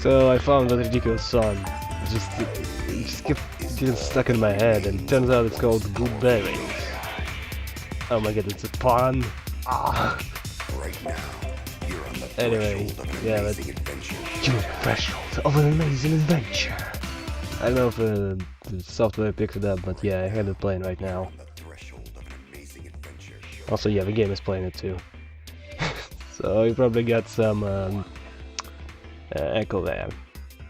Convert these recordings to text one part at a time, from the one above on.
So I found that ridiculous song. It just kept getting stuck in my head, and turns out it's called Good Bearings. Oh my god, it's a pun. Ah. Anyway, yeah, but your threshold of an amazing adventure. I don't know if the software picks it up, but yeah, I have it playing right now. Also, yeah, the game is playing it too. So you probably got some echo there.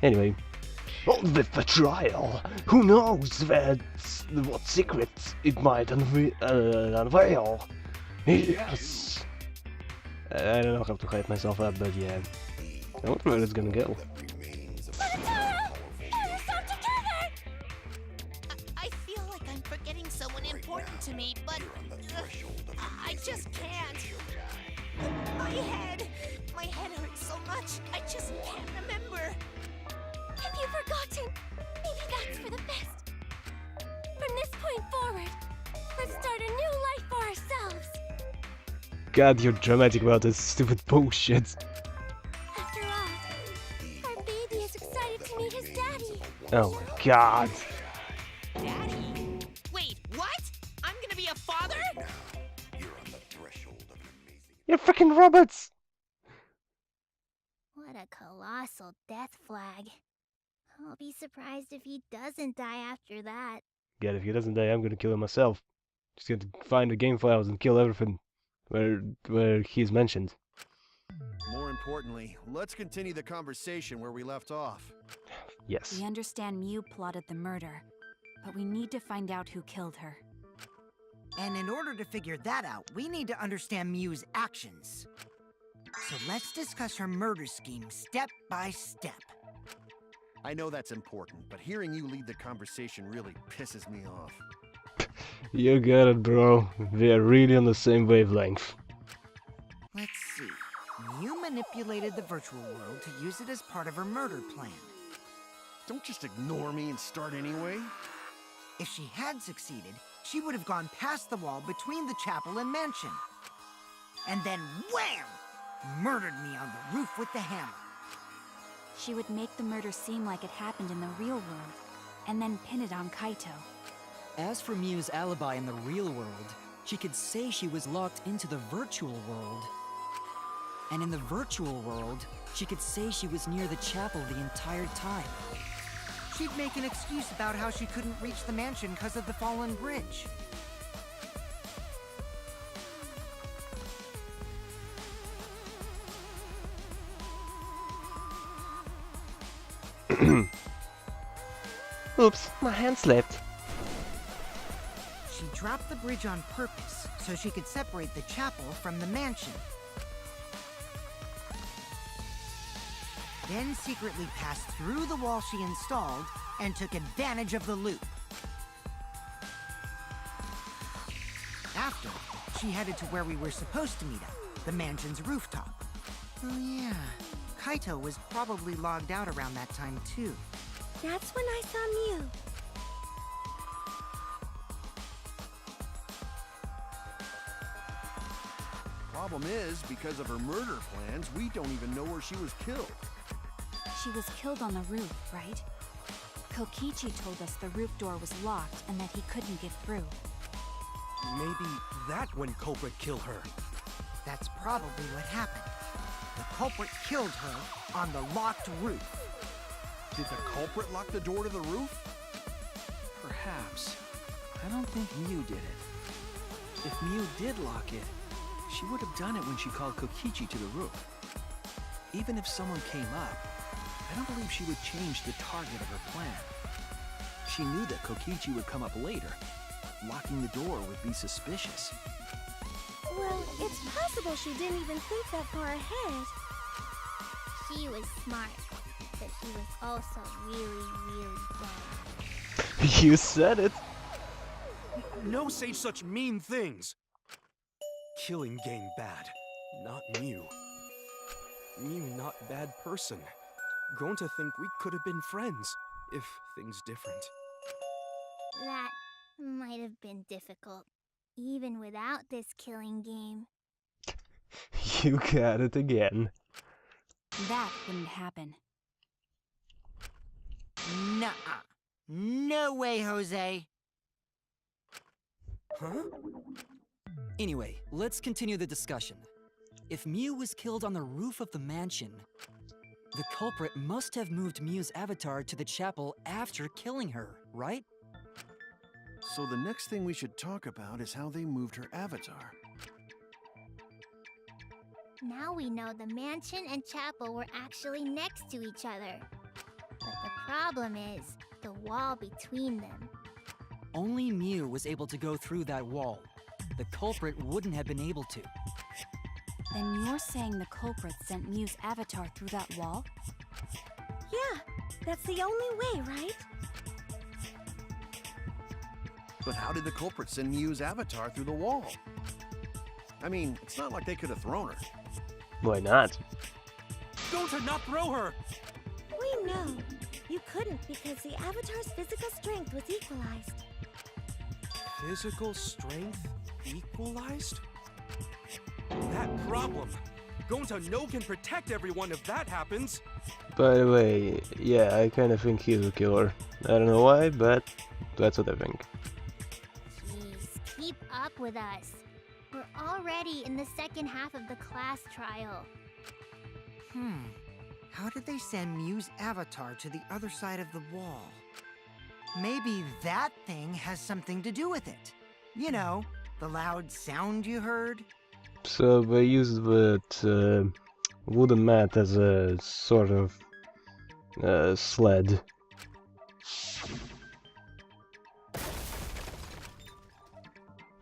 Anyway, on the trial, who knows what secrets it might unveil? Yes. I don't know how to hype myself up, but yeah. I wonder where it's gonna go. I feel like I'm forgetting someone important to me, but I just can't. My head hurts so much, I just can't remember. Have you forgotten? Maybe that's for the best. From this point forward, let's start a new life for ourselves. God, you're dramatic about this stupid bullshit. After all, our baby is excited to meet his daddy. Oh my god. Daddy? Wait, what? I'm gonna be a father? You're freaking robots! What a colossal death flag. I'll be surprised if he doesn't die after that. God, if he doesn't die, I'm gonna kill him myself. Just gonna find the game files and kill everything where he's mentioned. More importantly, let's continue the conversation where we left off. Yes. We understand Mew plotted the murder, but we need to find out who killed her. And in order to figure that out, we need to understand Mew's actions. So let's discuss her murder scheme step by step. I know that's important, but hearing you lead the conversation really pisses me off. You got it, bro. We are really on the same wavelength. Let's see. Mew manipulated the virtual world to use it as part of her murder plan. Don't just ignore me and start anyway. If she had succeeded, she would have gone past the wall between the chapel and mansion. And then wham! Murdered me on the roof with the hammer. She would make the murder seem like it happened in the real world, and then pin it on Kaito. As for Mew's alibi in the real world, she could say she was locked into the virtual world. And in the virtual world, she could say she was near the chapel the entire time. She'd make an excuse about how she couldn't reach the mansion because of the fallen bridge. Oops, my hand slipped. She dropped the bridge on purpose so she could separate the chapel from the mansion. Then secretly passed through the wall she installed and took advantage of the loop. After, she headed to where we were supposed to meet up, the mansion's rooftop. Oh yeah, Kaito was probably logged out around that time too. That's when I saw Mew. Problem is, because of her murder plans, we don't even know where she was killed. She was killed on the roof, right? Kokichi told us the roof door was locked and that he couldn't get through. Maybe that when culprit killed her. That's probably what happened. The culprit killed her on the locked roof. Did the culprit lock the door to the roof? Perhaps. I don't think Mew did it. If Mew did lock it, she would have done it when she called Kokichi to the roof. Even if someone came up, I don't believe she would change the target of her plan. She knew that Kokichi would come up later. Locking the door would be suspicious. Well, it's possible she didn't even think that far ahead. She was smart, but she was also really dumb. You said it. No say such mean things. Killing game bad, not Mew. Mew not bad person. Grown to think we could have been friends, if things different. That might have been difficult, even without this killing game. You got it again. That wouldn't happen. Nuh-uh. No way, Jose. Huh? Anyway, let's continue the discussion. If Mew was killed on the roof of the mansion, the culprit must have moved Mew's avatar to the chapel after killing her, right? So the next thing we should talk about is how they moved her avatar. Now we know the mansion and chapel were actually next to each other. But the problem is the wall between them. Only Mew was able to go through that wall. The culprit wouldn't have been able to. Then you're saying the culprit sent Mew's avatar through that wall? Yeah, that's the only way, right? But how did the culprit send Mew's avatar through the wall? I mean, it's not like they could have thrown her. Why not? Don't not throw her! We know. You couldn't because the avatar's physical strength was equalized. Physical strength equalized? That problem. Gonta no can protect everyone if that happens. By the way, yeah, I kind of think he's a killer. I don't know why, but that's what I think. Jeez, keep up with us. We're already in the second half of the class trial. How did they send Mew's avatar to the other side of the wall? Maybe that thing has something to do with it. You know, the loud sound you heard? So they used that wooden mat as a sort of sled.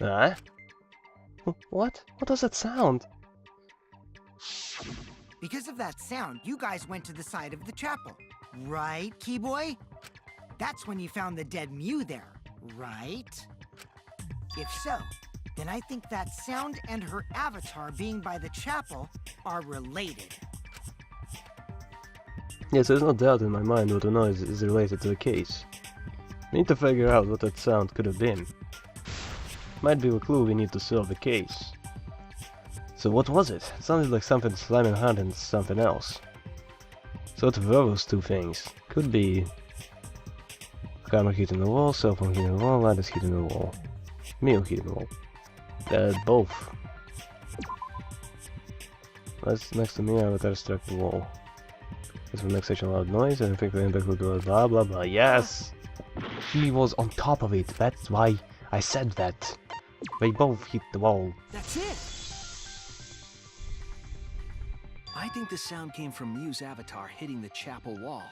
Huh? What? What does that sound? Because of that sound, you guys went to the side of the chapel. Right, Keyboy? That's when you found the dead Mew there, right? If so, then I think that sound and her avatar being by the chapel are related. Yes, there's no doubt in my mind what the noise is related to the case. We need to figure out what that sound could have been. Might be a clue we need to solve the case. So what was it? It sounded like something slamming hard and something else. So what were those two things? Could be camera hitting the wall, cell phone hitting the wall, light is hitting the wall. Mew hitting the wall. Both. That's next to me, avatar struck the wall. This will make such a loud noise, and I think the impact will go blah blah blah. Yes! He was on top of it, that's why I said that. They both hit the wall. That's it! I think the sound came from Mew's avatar hitting the chapel wall.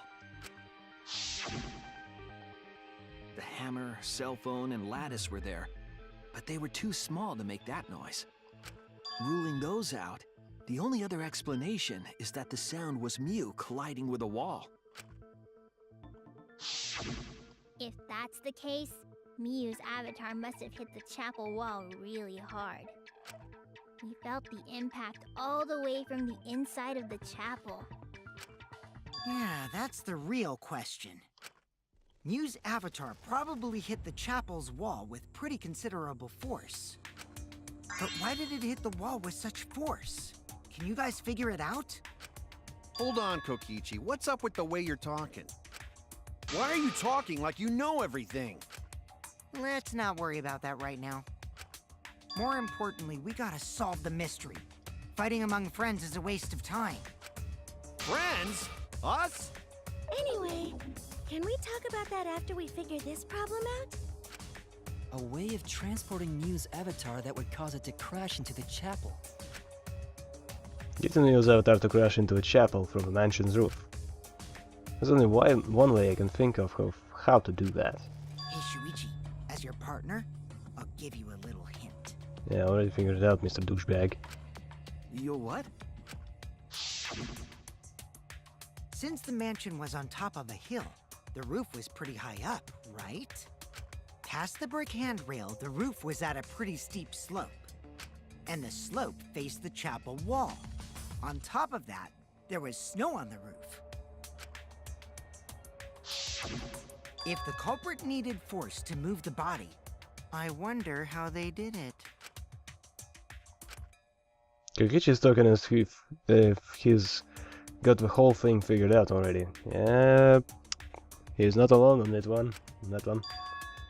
The hammer, cell phone, and lattice were there, but they were too small to make that noise. Ruling those out, the only other explanation is that the sound was Mew colliding with a wall. If that's the case, Mew's avatar must have hit the chapel wall really hard. We felt the impact all the way from the inside of the chapel. Yeah, that's the real question. Mew's avatar probably hit the chapel's wall with pretty considerable force. But why did it hit the wall with such force? Can you guys figure it out? Hold on, Kokichi. What's up with the way you're talking? Why are you talking like you know everything? Let's not worry about that right now. More importantly, we gotta solve the mystery. Fighting among friends is a waste of time. Friends? Us? Anyway, can we talk about that after we figure this problem out? A way of transporting Mew's avatar that would cause it to crash into the chapel. Getting Meow's avatar to crash into a chapel from a mansion's roof. There's only one way I can think of how to do that. Hey Shuichi, as your partner, I'll give you a little hint. Yeah, I already figured it out, Mr. Douchebag. You'll what? Since the mansion was on top of a hill, the roof was pretty high up, right? Past the brick handrail, the roof was at a pretty steep slope. And the slope faced the chapel wall. On top of that, there was snow on the roof. If the culprit needed force to move the body, I wonder how they did it. Kokichi's talking as if he's got the whole thing figured out already. Yeah, He's not alone on that one. But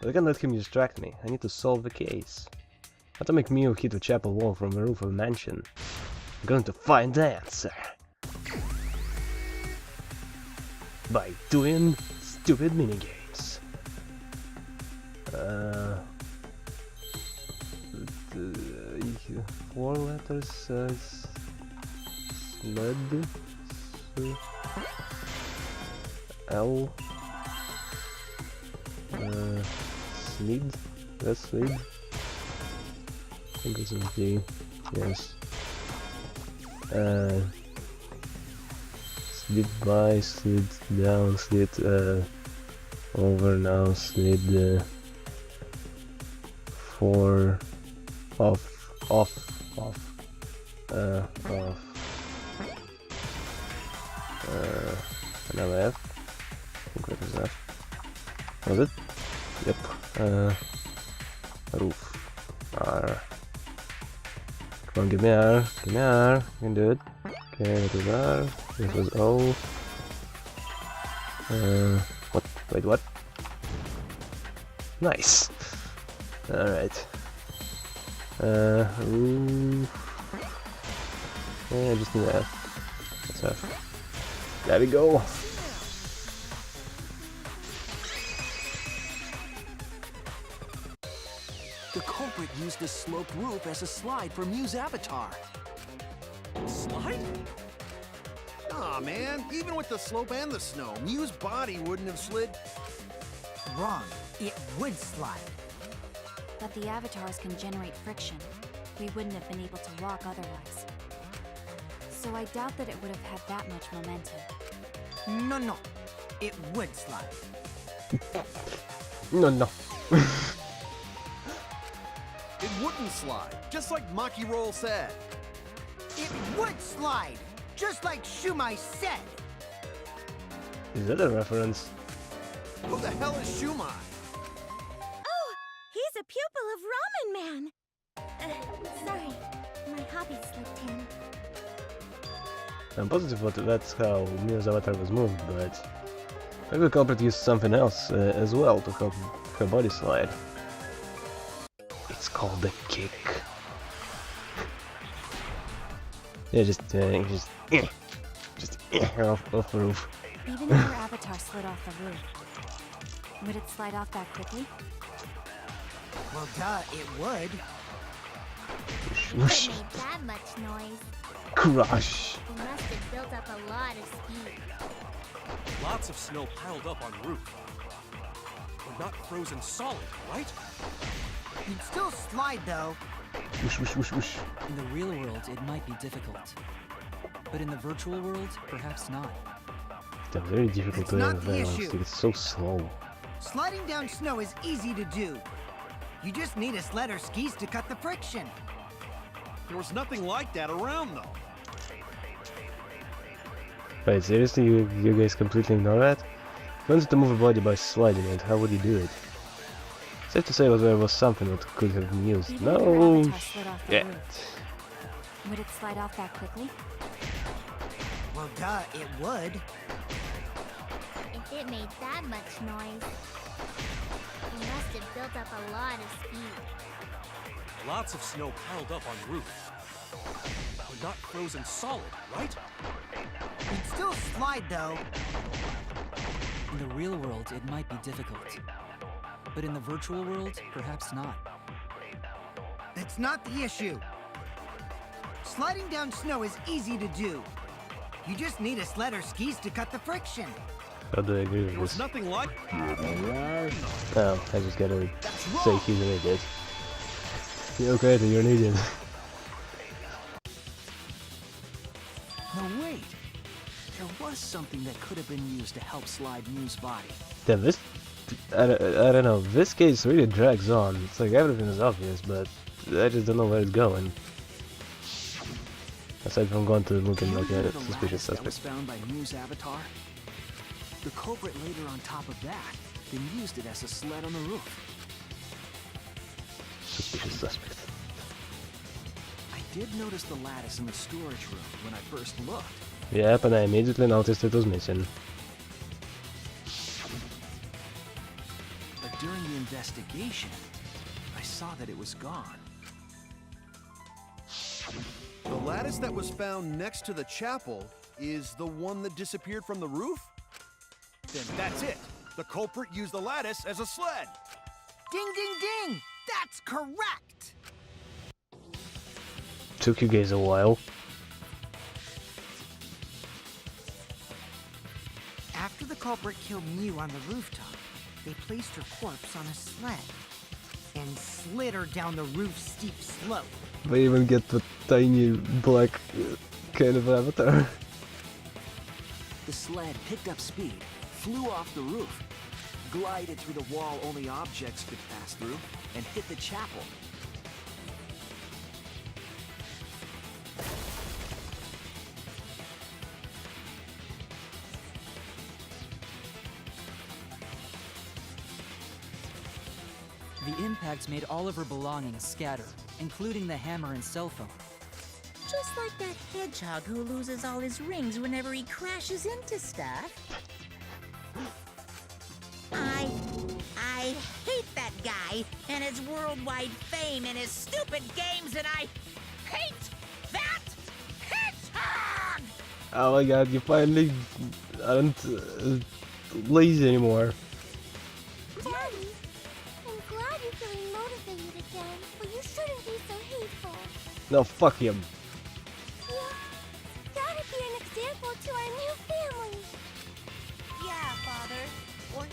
I can't let him distract me. I need to solve the case. How to make Mew hit the chapel wall from the roof of the mansion? I'm going to find the answer. By doing stupid minigames. 4 letters. Sled. L. Slid. That's slid. I think this is D. Yes. Slid by, slid down, slid over now, slid 4 off. Another F. I think that was F. Was it? Yep. Roof. R. Come on, give me R. Give me R. You can do it. Okay, that was R. This was O. What? Wait, what? Nice. Alright. Roof. Yeah, I just need F. That's F. There we go. The culprit used the sloped roof as a slide for Mew's avatar. Slide? Aw, man. Even with the slope and the snow, Mew's body wouldn't have slid. Wrong. It would slide. But the avatars can generate friction. We wouldn't have been able to walk otherwise. So I doubt that it would have had that much momentum. No. It would slide. No. It wouldn't slide, just like Maki Roll said. It would slide, just like Shumai said. Is that a reference? Who the hell is Shumai? Oh, he's a pupil of Ramen Man. Sorry, my hobby slipped in. I'm positive that's how Mew's avatar was moved, but maybe the culprit used something else as well to help her body slide. It's called a kick. Yeah, just off the roof. Even if her avatar slid off the roof, would it slide off that quickly? Well, duh, it would. It made that much noise. Crush. He must have built up a lot of speed. Lots of snow piled up on roof. We're not frozen solid, right? You'd still slide, though. Whoosh. In the real world, it might be difficult. But in the virtual world, perhaps not. It's very difficult to balance. It's so slow. Sliding down snow is easy to do. You just need a sled or skis to cut the friction. There was nothing like that around, though. Wait, seriously, you guys completely ignore that? If you wanted to move a body by sliding it, how would you do it? Safe to say that there was something that could have been used. Even No if her avatar slid off the shit. roof, would it slide off that quickly? Well, duh, it would. If it made that much noise, he must have built up a lot of speed. Lots of snow piled up on roof. We're not frozen solid, right? You'd still slide, though. In the real world, it might be difficult. But in the virtual world, perhaps not. That's not the issue. Sliding down snow is easy to do. You just need a sled or skis to cut the friction. How do I agree with There was this? nothing like. Oh, I just gotta say he's an idiot. Okay, then you're an idiot. No, wait. There was something that could have been used to help slide Mew's body. Damn, this... I don't know, this case really drags on. It's like everything is obvious, but I just don't know where it's going. Aside from going to looking like a suspicious That was suspect. found by Mew's avatar. The culprit later on top of that, then used it as a sled on the roof. Suspicious suspect. I did notice the lattice in the storage room when I first looked. Yep, and I immediately noticed it was missing. investigation, I saw that it was gone. The lattice that was found next to the chapel is the one that disappeared from the roof? Then that's it. The culprit used the lattice as a sled. Ding, ding, ding! That's correct! Took you guys a while. After the culprit killed Mew on the rooftop, they placed her corpse on a sled and slid her down the roof's steep slope. They even get the tiny black kind of avatar. The sled picked up speed, flew off the roof, glided through the wall only objects could pass through, and hit the chapel. The impacts made all of her belongings scatter, including the hammer and cell phone. Just like that hedgehog who loses all his rings whenever he crashes into stuff. I hate that guy and his worldwide fame and his stupid games, and I hate that hedgehog! Oh my god, you finally aren't lazy anymore. Daddy, I'm glad you're feeling motivated again, but you shouldn't be so hateful. No, fuck him. Gotta be an example to our new family. Yeah, Father. Or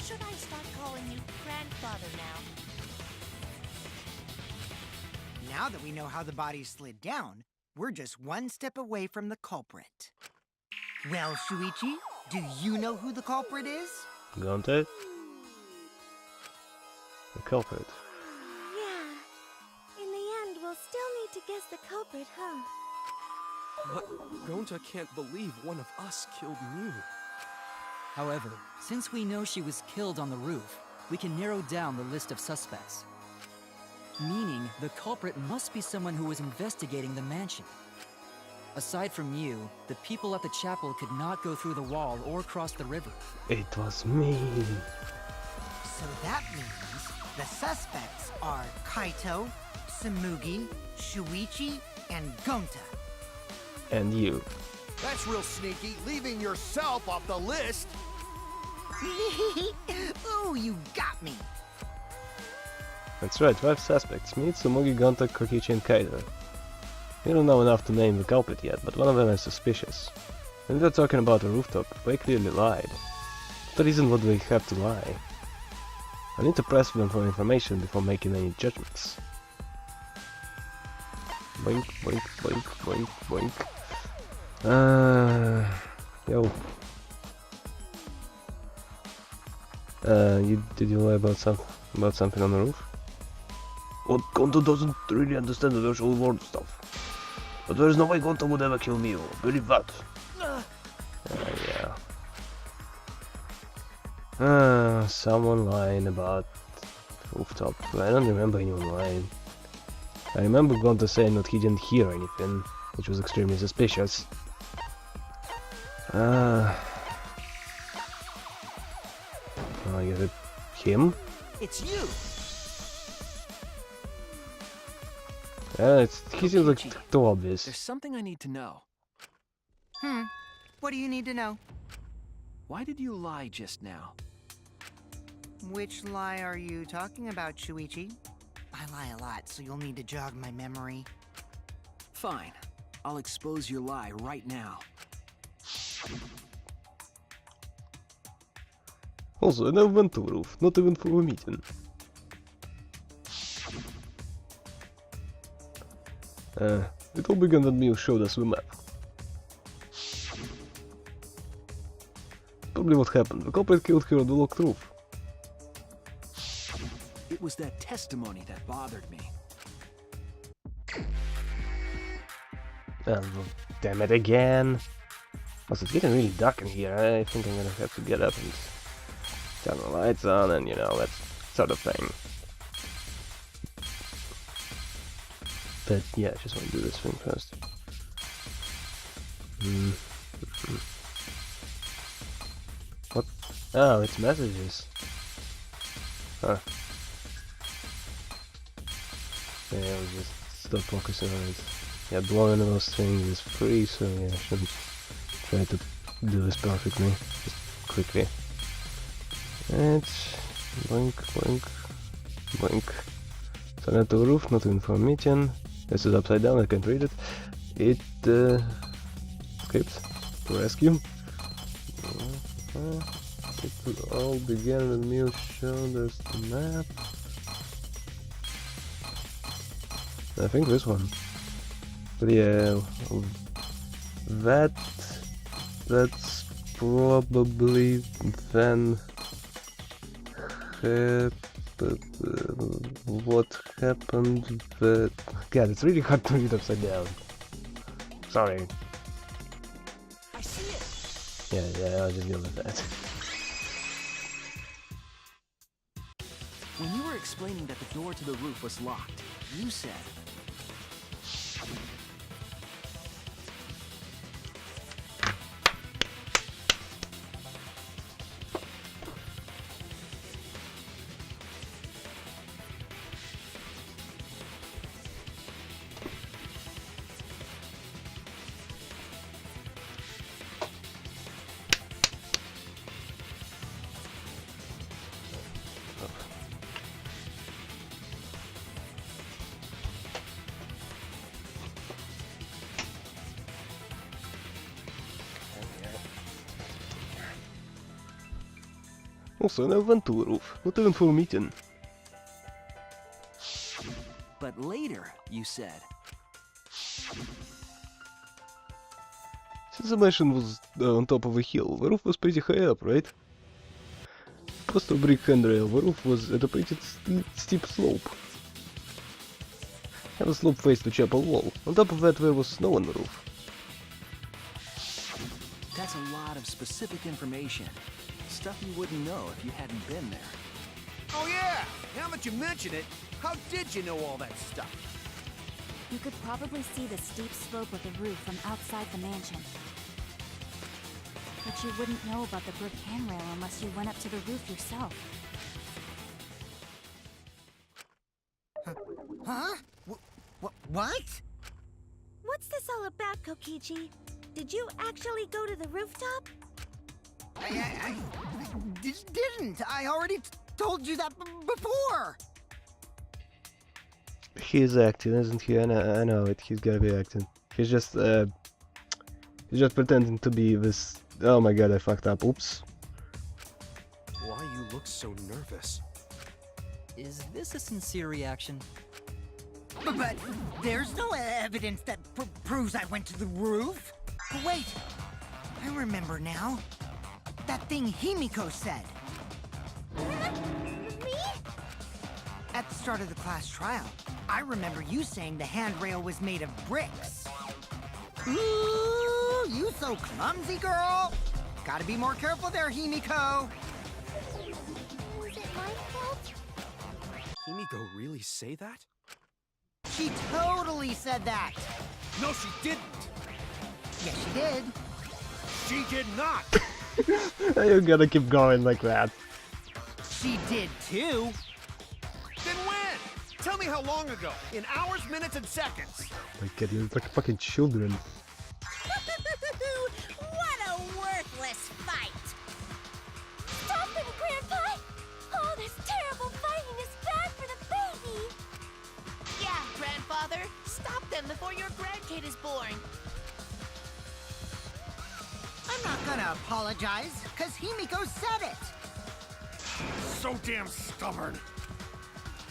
should I start calling you grandfather now? Now that we know how the body slid down, we're just one step away from the culprit. Well, Shuichi, do you know who the culprit is? Gonta? The culprit. Yeah. In the end, we'll still need to guess the culprit, huh? But Gonta can't believe one of us killed Mew. However, since we know she was killed on the roof, we can narrow down the list of suspects. Meaning, the culprit must be someone who was investigating the mansion. Aside from you, the people at the chapel could not go through the wall or cross the river. It was me. So that means the suspects are Kaito, Tsumugi, Shuichi, and Gonta. And you. That's real sneaky, leaving yourself off the list. Ooh, you got me. That's right, 5 suspects. Me, Tsumugi, Gonta, Kokichi, and Kaito. We don't know enough to name the culprit yet, but one of them is suspicious. When they're talking about the rooftop, they clearly lied. What reason would they have to lie? I need to press them for information before making any judgments. Boink, boink, boink, boink, boink. Yo. Did you lie about something on the roof? Well, Gonta doesn't really understand the virtual world stuff. But there is no way Gonta would ever kill Mew. Believe that. Yeah. Someone lying about rooftop. I don't remember anyone lying. I remember Gonta saying that he didn't hear anything, which was extremely suspicious. I guess it's him? It's you! He seems like too obvious. There's something I need to know. What do you need to know? Why did you lie just now? Which lie are you talking about, Shuichi? I lie a lot, so you'll need to jog my memory. Fine. I'll expose your lie right now. Also, I never went to the roof, not even for a meeting. It all began when Mew showed us the map. Probably what happened. The culprit killed her on the locked roof. It was that testimony that bothered me. Damn it again. Also, it's getting really dark in here. I think I'm gonna have to get up and turn the lights on and, you know, that sort of thing. But yeah, I just want to do this thing first. What? Oh, it's messages. Huh. Yeah, I'll just stop focusing on it. Yeah, blowing those things is free, so yeah, I shouldn't try to do this perfectly. Just quickly. And blink, blink, blink. Turn to the roof, not information. This is upside down, I can't read it. It script to rescue. It will all begin with Mew showed us the map. I think this one. But yeah, that's probably then what happened. But God, it's really hard to read upside down. Sorry. I see it. Yeah, I'll just deal with that. When you were explaining that the door to the roof was locked, you said... Also, an Aventurruf, not even for meeting. But later, you said... Since the mansion was on top of a hill, the roof was pretty high up, right? Post a brick handrail, the roof was at a pretty steep slope. And the slope faced the chapel wall. On top of that there was snow on the roof. That's a lot of specific information. Stuff you wouldn't know if you hadn't been there. Oh yeah! Now that you mention it, how did you know all that stuff? You could probably see the steep slope of the roof from outside the mansion. But you wouldn't know about the brick handrail unless you went up to the roof yourself. Huh? What? What's this all about, Kokichi? Did you actually go to the rooftop? I didn't. I already told you that before. He's acting, isn't he? I know it. He's gotta be acting. He's just pretending to be this. Oh my god, I fucked up. Oops. Why you look so nervous? Is this a sincere reaction? But there's no evidence that proves I went to the roof. Wait, I remember now. That thing Himiko said. Me? At the start of the class trial, I remember you saying the handrail was made of bricks. Ooh, you so clumsy, girl. Gotta be more careful there, Himiko. Was it my fault? Himiko really say that? She totally said that. No, she didn't! Yes, she did. She did not! You gotta keep going like that. She did too. Then when? Tell me how long ago. In hours, minutes, and seconds. Like, you're like fucking children. What a worthless fight! Stop him, Grandpa! Oh, this terrible fighting is bad for the baby! Yeah, Grandfather. Stop them before your grandkid is born. I'm not gonna apologize, cause Himiko said it. So damn stubborn.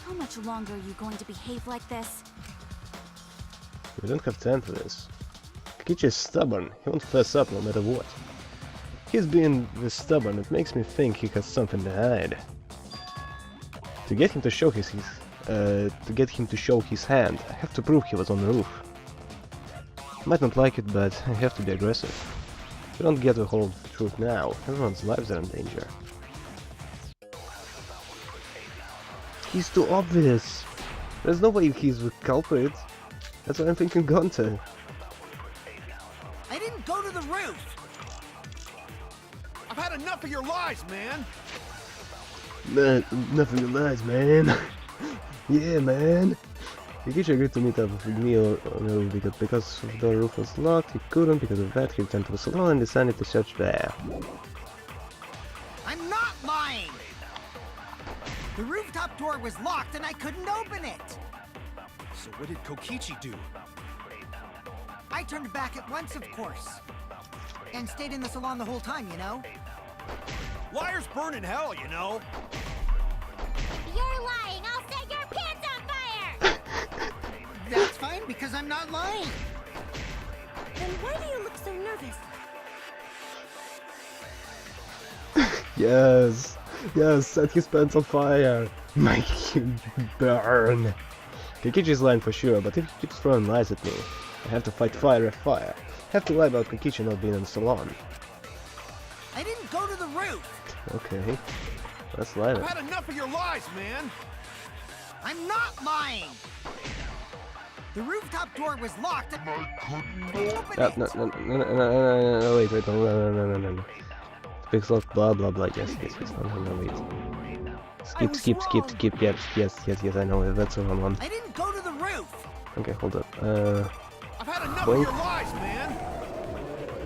How much longer are you going to behave like this? We don't have time for this. Kokichi is stubborn. He won't fess up no matter what. He's being this stubborn, it makes me think he has something to hide. To get him to show his hand, I have to prove he was on the roof. Might not like it, but I have to be aggressive. If we don't get the whole truth now, everyone's lives are in danger. He's too obvious. There's no way he's the culprit. That's why I'm thinking Gonta. I didn't go to the roof. I've had enough of your lies, man. Nothing to lies, man. Yeah, man. Kokichi agreed to meet up with me on the roof because the roof was locked. He couldn't. Because of that, he returned to the salon and decided to search there. I'm not lying! The rooftop door was locked and I couldn't open it! So what did Kokichi do? I turned back at once, of course. And stayed in the salon the whole time, you know? Liars burn in hell, you know? You're lying! I'll set your pants on fire! That's fine, because I'm not lying! Then why do you look so nervous? Yes, yes, set his pants on fire. Make him burn. Kokichi's lying for sure, but if he keeps throwing lies at me, I have to fight fire with fire. I have to lie about Kokichi not being in the salon. I didn't go to the roof! Okay, let's lie I've then. had enough of your lies, man! I'm not lying! The rooftop door was locked and I couldn't open it! No, wait, no. Fix lock, blah, blah, blah, yes, no, wait. Skip, yes, I know, that's the wrong one. I didn't go to the roof! Okay, hold up, I've had enough of your lies, man!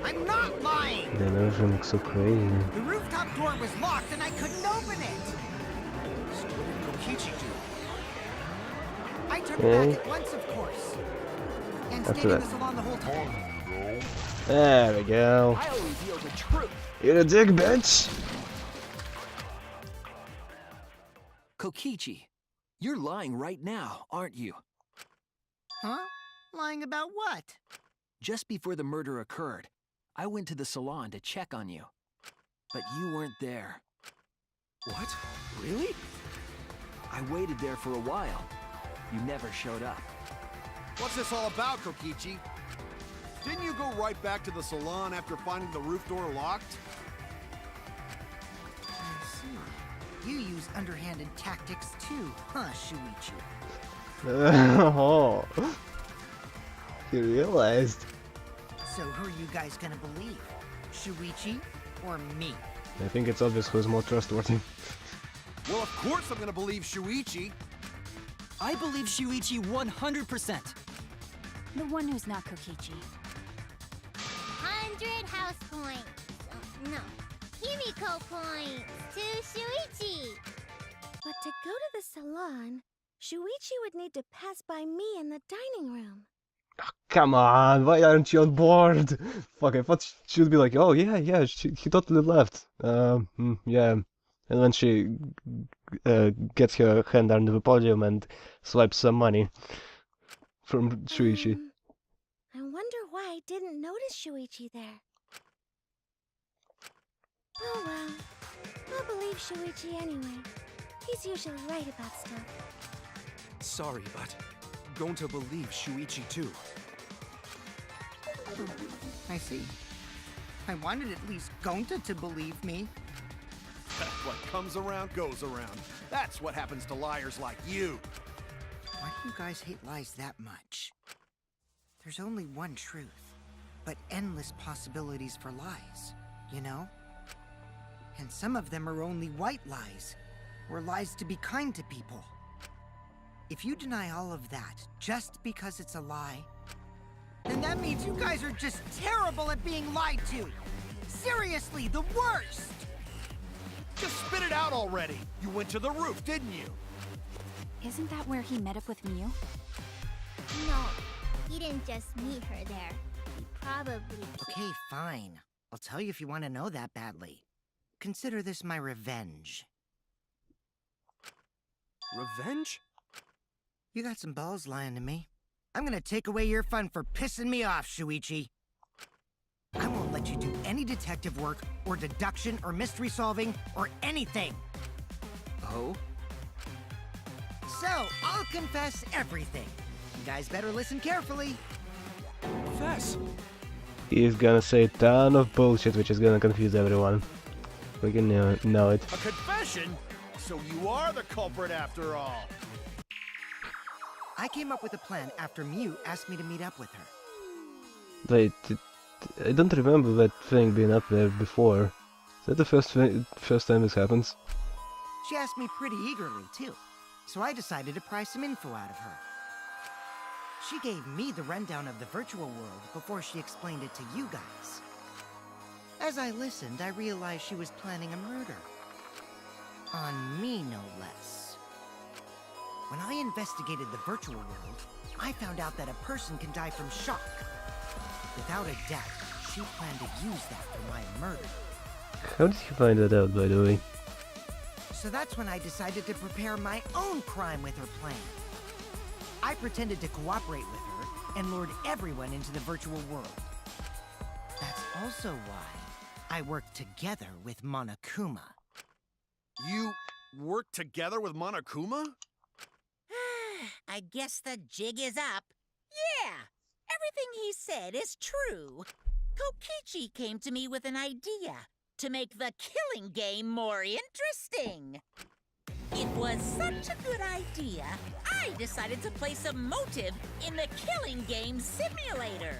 I'm not lying! Damn, everything looks so crazy. The rooftop door was locked and I couldn't open it! So what did Kokichi do? I turned back at once, of course. And stayed in the salon the whole time. There we go. I always hear the truth. You're a dick, bitch! Kokichi, you're lying right now, aren't you? Huh? Lying about what? Just before the murder occurred, I went to the salon to check on you. But you weren't there. What? Really? I waited there for a while. You never showed up. What's this all about, Kokichi? Didn't you go right back to the salon after finding the roof door locked? I see. You use underhanded tactics too, huh, Shuichi? Oh, he realized. So who are you guys gonna believe? Shuichi or me? I think it's obvious who's more trustworthy. Well, of course I'm gonna believe Shuichi. I believe Shuichi 100%. The one who's not Kokichi. 100 house points. No, Himiko points to Shuichi. But to go to the salon, Shuichi would need to pass by me in the dining room. Come on, why aren't you on board? Fuck, I thought she'd be like, oh yeah, he totally left. Yeah. And then she gets her hand under the podium and swipes some money from Shuichi. I wonder why I didn't notice Shuichi there. Oh well, I'll believe Shuichi anyway. He's usually right about stuff. Sorry, but I'm going to believe Shuichi too. I see. I wanted at least Gonta to believe me. What comes around goes around. That's what happens to liars like you. Why do you guys hate lies that much? There's only one truth, but endless possibilities for lies, you know? And some of them are only white lies, or lies to be kind to people. If you deny all of that just because it's a lie, then that means you guys are just terrible at being lied to! Seriously, the worst! Just spit it out already. You went to the roof, didn't you? Isn't that where he met up with Miu? No, he didn't just meet her there. He probably... Okay, fine. I'll tell you if you want to know that badly. Consider this my revenge. Revenge? You got some balls lying to me. I'm gonna take away your fun for pissing me off, Shuichi. I won't let you do any detective work, or deduction, or mystery solving, or anything. Oh? So, I'll confess everything. You guys better listen carefully. Confess. He's gonna say a ton of bullshit which is gonna confuse everyone. Freaking know it. A confession? So you are the culprit after all. I came up with a plan after Miu asked me to meet up with her. Wait, I don't remember that thing being up there before. Is that the first time this happens? She asked me pretty eagerly, too. So I decided to pry some info out of her. She gave me the rundown of the virtual world before she explained it to you guys. As I listened, I realized she was planning a murder. On me, no less. When I investigated the virtual world, I found out that a person can die from shock. Without a doubt, she planned to use that for my murder. How did you find that out, by the way? So that's when I decided to prepare my own crime with her plan. I pretended to cooperate with her and lured everyone into the virtual world. That's also why I worked together with Monokuma. You worked together with Monokuma? I guess the jig is up. Yeah, everything he said is true. Kokichi came to me with an idea to make the killing game more interesting. It was such a good idea, I decided to place a motive in the killing game simulator.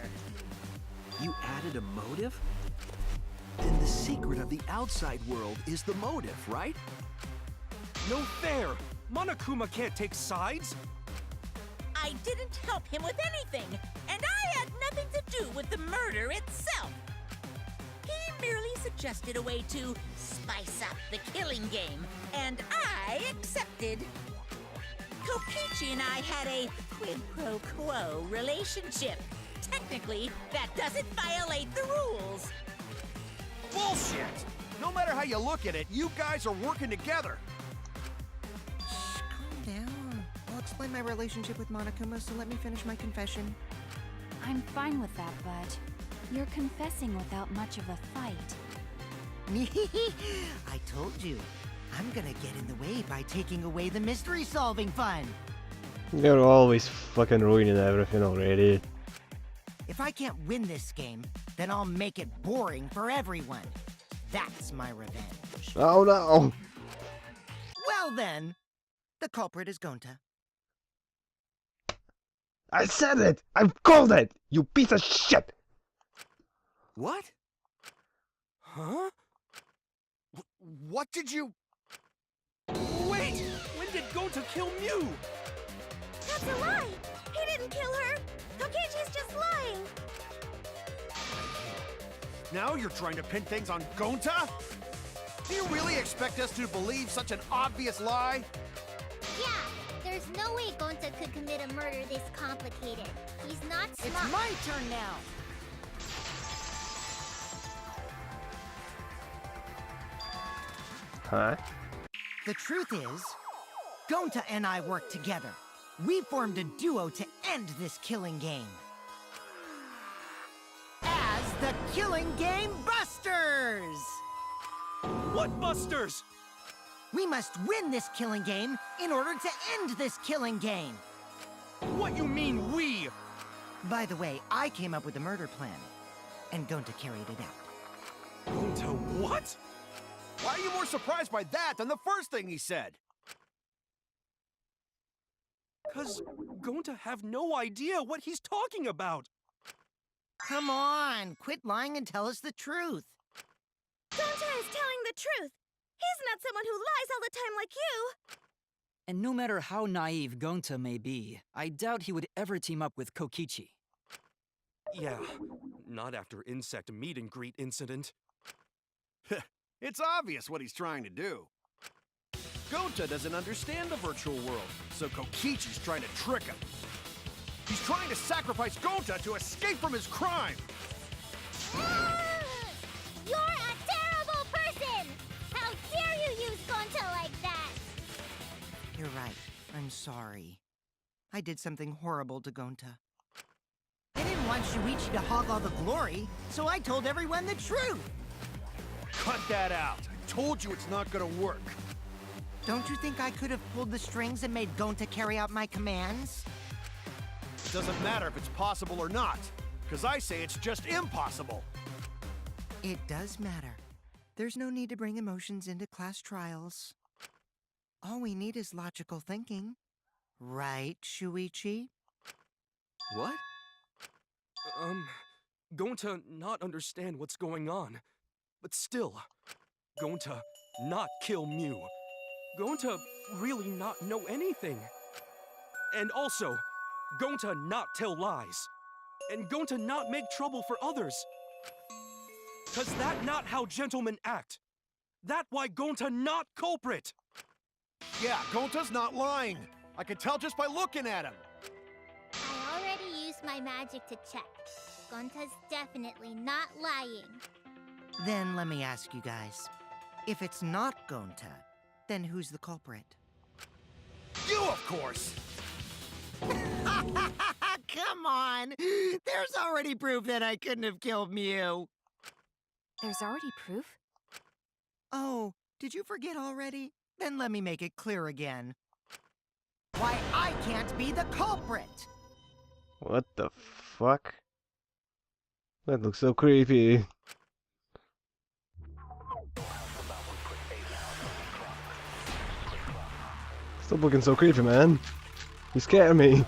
You added a motive? Then the secret of the outside world is the motive, right? No fair! Monokuma can't take sides! I didn't help him with anything, and I had nothing to do with the murder itself. He merely suggested a way to spice up the killing game, and I accepted. Kokichi and I had a quid pro quo relationship. Technically, that doesn't violate the rules. Bullshit! No matter how you look at it, you guys are working together. Shh, calm down. I'll explain my relationship with Monokuma, so let me finish my confession. I'm fine with that, but you're confessing without much of a fight. I told you. I'm gonna get in the way by taking away the mystery-solving fun. You're always fucking ruining everything already. If I can't win this game, then I'll make it boring for everyone. That's my revenge. Oh no! Well then, the culprit is Gonta. I said it! I've called it! You piece of shit! What? Huh? What did you... Wait! When did Gonta kill Mew? That's a lie! He didn't kill her! Kokichi's just lying! Now you're trying to pin things on Gonta? Do you really expect us to believe such an obvious lie? Yeah, there's no way Gonta could commit a murder this complicated. He's not smart. It's my turn now! Huh? The truth is, Gonta and I worked together. We formed a duo to end this killing game. As the Killing Game Busters! What busters? We must win this killing game in order to end this killing game. What you mean, we? By the way, I came up with the murder plan, and Gonta carried it out. Gonta what? Why are you more surprised by that than the first thing he said? Cause Gonta have no idea what he's talking about. Come on, quit lying and tell us the truth. Gonta is telling the truth! He's not someone who lies all the time like you! And no matter how naive Gonta may be, I doubt he would ever team up with Kokichi. Yeah, not after insect meet and greet incident. It's obvious what he's trying to do. Gonta doesn't understand the virtual world, so Kokichi's trying to trick him. He's trying to sacrifice Gonta to escape from his crime! You're a terrible person! How dare you use Gonta like that? You're right. I'm sorry. I did something horrible to Gonta. I didn't want Shuichi to hog all the glory, so I told everyone the truth! Cut that out! I told you it's not gonna work! Don't you think I could have pulled the strings and made Gonta carry out my commands? It doesn't matter if it's possible or not, because I say it's just impossible! It does matter. There's no need to bring emotions into class trials. All we need is logical thinking. Right, Shuichi? What? Gonta not understand what's going on. But still, Gonta not kill Mew. Gonta really not know anything. And also, Going to not tell lies. And going to not make trouble for others. Cause that not how gentlemen act. That why going to not culprit. Yeah, Gonta's not lying. I can tell just by looking at him. I already used my magic to check. Gonta's definitely not lying. Then let me ask you guys. If it's not Gonta, then who's the culprit? You, of course! Come on! There's already proof that I couldn't have killed Mew. There's already proof? Oh, did you forget already? Then let me make it clear again. Why, I can't be the culprit! What the fuck? That looks so creepy. Stop looking so creepy, man. You scare me.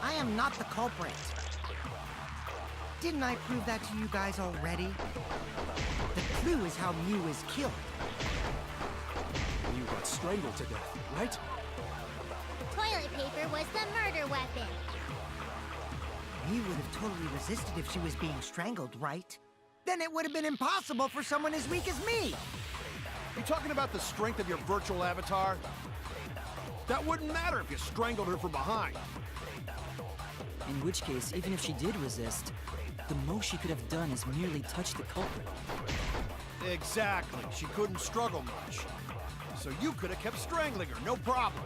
I am not the culprit. Didn't I prove that to you guys already? The clue is how Mew is killed. You got strangled to death, right? Toilet paper was the murder weapon. Mew would have totally resisted if she was being strangled, right? Then it would have been impossible for someone as weak as me. You talking about the strength of your virtual avatar? That wouldn't matter if you strangled her from behind. In which case, even if she did resist, the most she could have done is merely touch the culprit. Exactly. She couldn't struggle much. So you could have kept strangling her, no problem.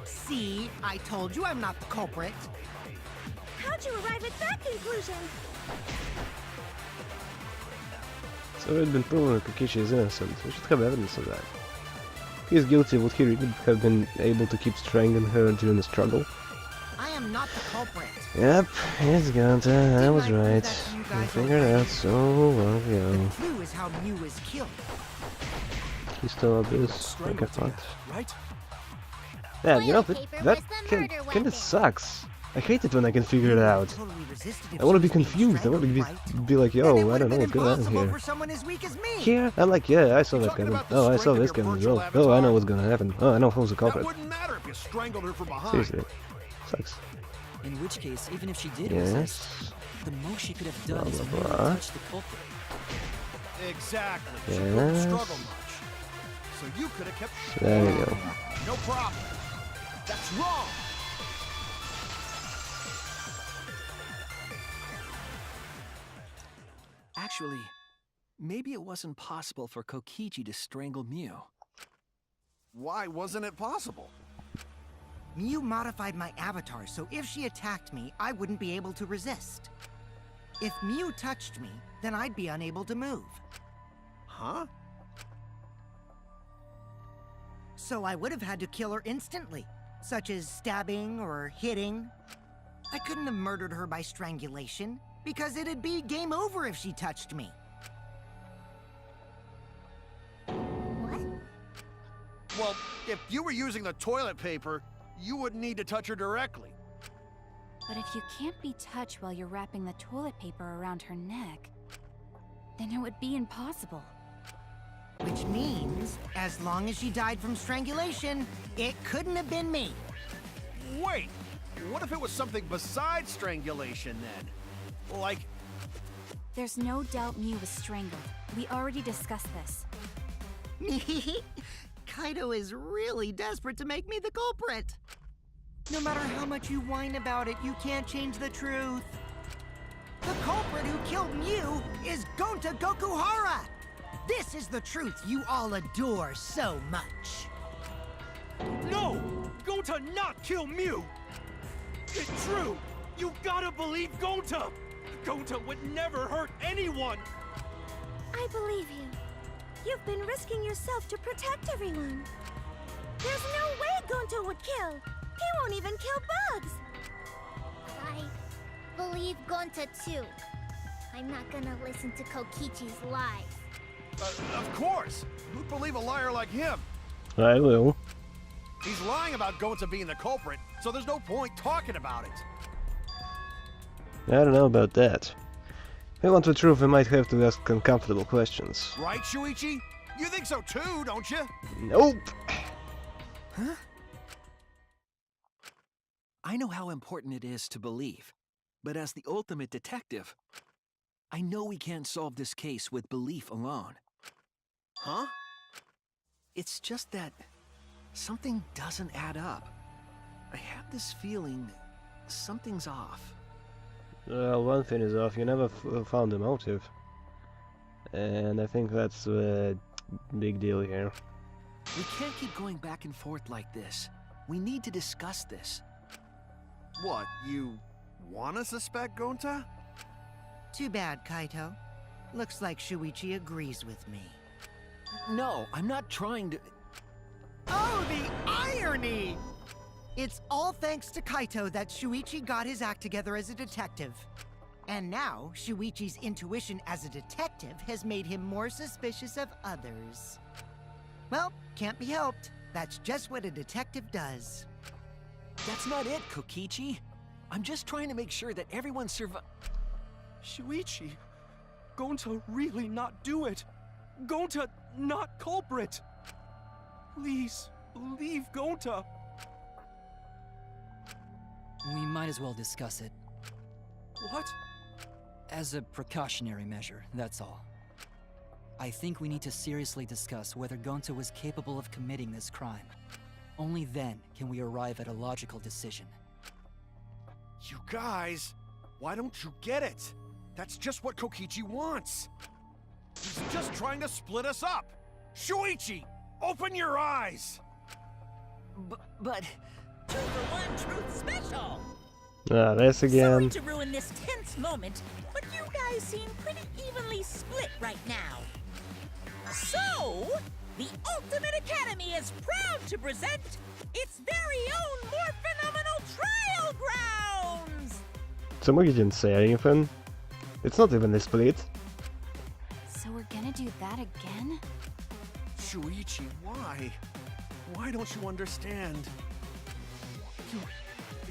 See, I told you I'm not the culprit. How'd you arrive at that conclusion? So it had been proven that Kokichi is innocent. We should have evidence of that. If he is guilty, would he really have been able to keep strangling her during the struggle? I am not the culprit. Yep, he's Gonta. I was right. I figured it out so long ago. The clue is how Mew is killed. He's still up this, like I thought. Right? Yeah, you know, Toilet paper that was the murder kinda weapon. sucks. I hate it when I can figure it out. Totally resisted if I want to she be was being confused. I want to strangled, be like, Then it yo, I would don't know have what's been going on impossible here. for someone as weak as me. Here? I'm like, yeah, I saw that talking coming. about the Oh, I saw strength of this your coming as virtual well. Oh, I know avatar? what's gonna happen. Oh, I know who's the That culprit. wouldn't matter if you strangled her from behind. Seriously. Sucks. In which case, even if she did Yes. resist, the most she could have done is Blah, merely blah, blah. touch the culprit. Exactly. She couldn't Yes. struggle much. So you could have kept There you go. No problem. That's wrong. Actually, maybe it wasn't possible for Kokichi to strangle Mew. Why wasn't it possible? Mew modified my avatar, so if she attacked me, I wouldn't be able to resist. If Mew touched me, then I'd be unable to move. Huh? So I would have had to kill her instantly, such as stabbing or hitting. I couldn't have murdered her by strangulation, because it'd be game over if she touched me. What? Well, if you were using the toilet paper, you wouldn't need to touch her directly. But if you can't be touched while you're wrapping the toilet paper around her neck, then it would be impossible. Which means, as long as she died from strangulation, it couldn't have been me. Wait, what if it was something besides strangulation then? Like, There's no doubt Mew was strangled. We already discussed this. Kaido is really desperate to make me the culprit. No matter how much you whine about it, you can't change the truth. The culprit who killed Mew is Gonta Gokuhara! This is the truth you all adore so much. No! Gonta not kill Mew! It's true! You gotta believe Gonta! Gonta would never hurt anyone! I believe you. You've been risking yourself to protect everyone. There's no way Gonta would kill. He won't even kill bugs. I believe Gonta too. I'm not gonna listen to Kokichi's lies. of course! Who'd believe a liar like him? I will. He's lying about Gonta being the culprit, so there's no point talking about it. I don't know about that. If we want the truth, we might have to ask uncomfortable questions. Right, Shuichi? You think so too, don't you? Nope! Huh? I know how important it is to believe, but as the ultimate detective, I know we can't solve this case with belief alone. Huh? It's just that something doesn't add up. I have this feeling something's off. Well, one thing is off, you never found a motive. And I think that's a big deal here. We can't keep going back and forth like this. We need to discuss this. What, you wanna suspect Gonta? Too bad, Kaito. Looks like Shuichi agrees with me. No, I'm not trying to... Oh, the irony! It's all thanks to Kaito that Shuichi got his act together as a detective. And now, Shuichi's intuition as a detective has made him more suspicious of others. Well, can't be helped. That's just what a detective does. That's not it, Kokichi. I'm just trying to make sure that everyone Shuichi, Gonta really not do it. Gonta not culprit. Please, believe Gonta. We might as well discuss it. What? As a precautionary measure, that's all. I think we need to seriously discuss whether Gonta was capable of committing this crime. Only then can we arrive at a logical decision. You guys, why don't you get it? That's just what Kokichi wants. He's just trying to split us up. Shuichi, open your eyes. But... Two for one truth special. Ah, this Sorry again. to ruin this tense moment, but you guys seem pretty evenly split right now. So, the Ultimate Academy is proud to present its very own more phenomenal trial grounds! Somebody didn't say anything. It's not even a split. So we're gonna do that again? Shuichi, why? Why don't you understand?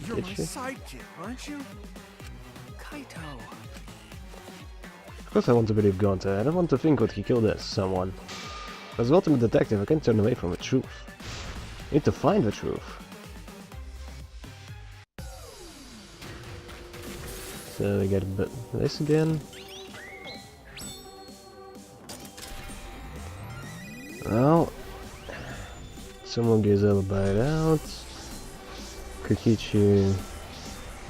You're Did my she? sidekick, aren't you? Kaito... Of course I want to believe Gonta. I don't want to think that he killed someone. As the ultimate detective, I can't turn away from the truth. I need to find the truth. So we get this again. Well, someone gives alibi out. Kokichi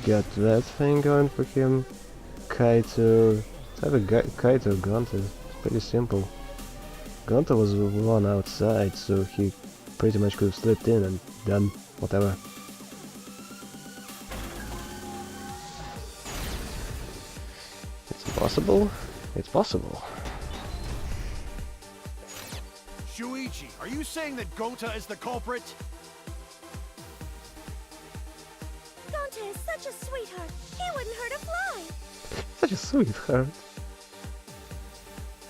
got that thing going for him. Kaito... Have a Kaito Gonta. It's pretty simple. Gonta was the one outside, so he pretty much could have slipped in and done whatever. It's possible? It's possible. Shuichi, are you saying that Gonta is the culprit? Gonta is such a sweetheart. He wouldn't hurt a fly. Such a sweetheart.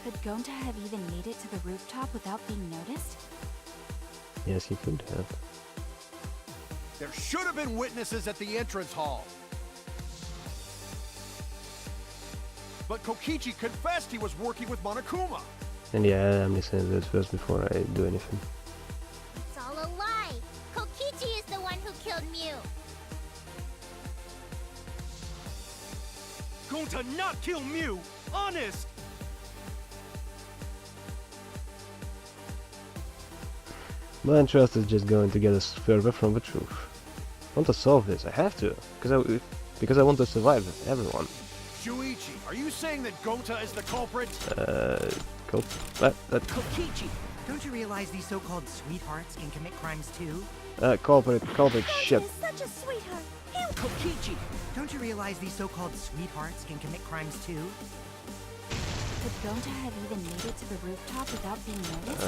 Could Gonta have even made it to the rooftop without being noticed? Yes, he could have. There should have been witnesses at the entrance hall. But Kokichi confessed he was working with Monokuma. And yeah, I'm listening to this first before I do anything. It's all a lie. Kokichi is the one who killed Mew. Gonta not kill Mew! Honest! My trust is just going to get us further from the truth. I want to solve this. I have to, because I want to survive everyone. Shuichi, are you saying that Gonta is the culprit? Kokichi, don't you realize these so-called sweethearts can commit crimes too? Culprit, Gonta shit. is such a sweetheart. Kokichi, don't you realize these so-called sweethearts can commit crimes too? Could Gonta have even made it to the rooftop without being noticed?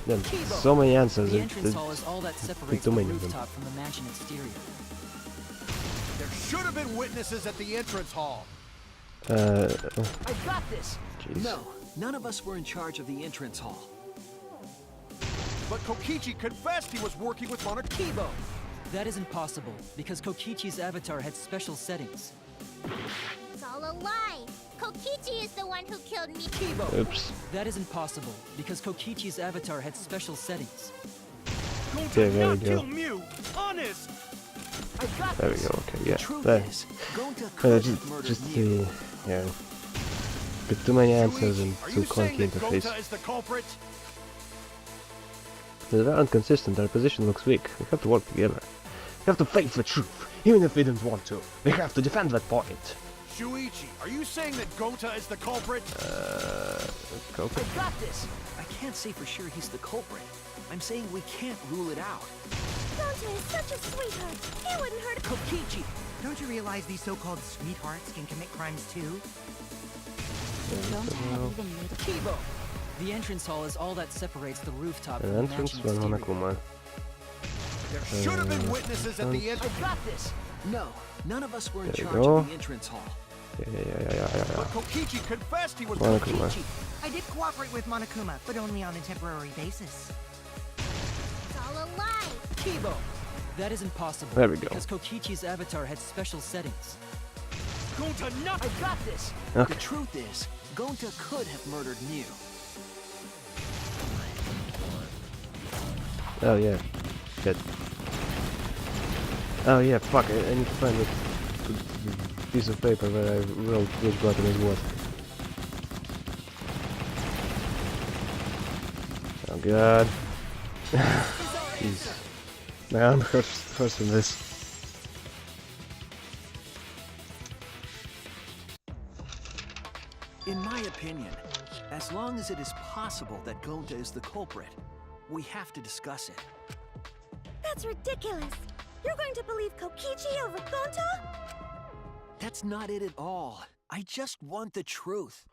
There's so many answers. The entrance hall is all that separates the too many of them. rooftop from the mansion exterior. There should have been witnesses at the entrance hall. I got this! Jeez. No, none of us were in charge of the entrance hall. But Kokichi confessed he was working with Monokuma. That isn't possible, because Kokichi's avatar had special settings. It's all a lie. Kokichi is the one who killed me. Oops. That isn't possible, because Kokichi's avatar had special settings. Okay, Gonta there not we go. kill Mew! Honest! There we go. Okay, yeah. Truth There. is, Gonta could have murdered Just Mew. the yeah. Bit too many answers and Are too you saying clunky that interface. Gonta is the culprit? They're very inconsistent. Our position looks weak. We have to work together. We have to face the truth, even if we don't want to. We have to defend that point. Shuichi, are you saying that Gonta is the culprit? Coco. I got this. I can't say for sure he's the culprit. I'm saying we can't rule it out. Gonta is such a sweetheart. He wouldn't hurt a Kokichi! Don't you realize these so-called sweethearts can commit crimes too? Don't have even made a Kibo! The entrance hall is all that separates the rooftop An from the entrance mansion one exterior. Monokuma. There should have been witnesses at the I entrance. got this! No, none of us were in There we charge go. of the entrance hall. Yeah. But Kokichi confessed he was Monokuma. Kokichi, I did cooperate with Monokuma, but only on a temporary basis. It's all a lie. Kibo! That isn't possible. There we go. Because Kokichi's avatar had special settings. Gonta not. I got this! Okay. The truth is, Gonta could have murdered Mew. Oh yeah. Good. Oh yeah, fuck, I need to find the piece of paper where I wrote which button is what. Oh god. Jeez. Man, I'm hurt from this. In my opinion, as long as it is possible that Gonta is the culprit, we have to discuss it. That's ridiculous. You're going to believe Kokichi over Gonta? That's not it at all. I just want the truth.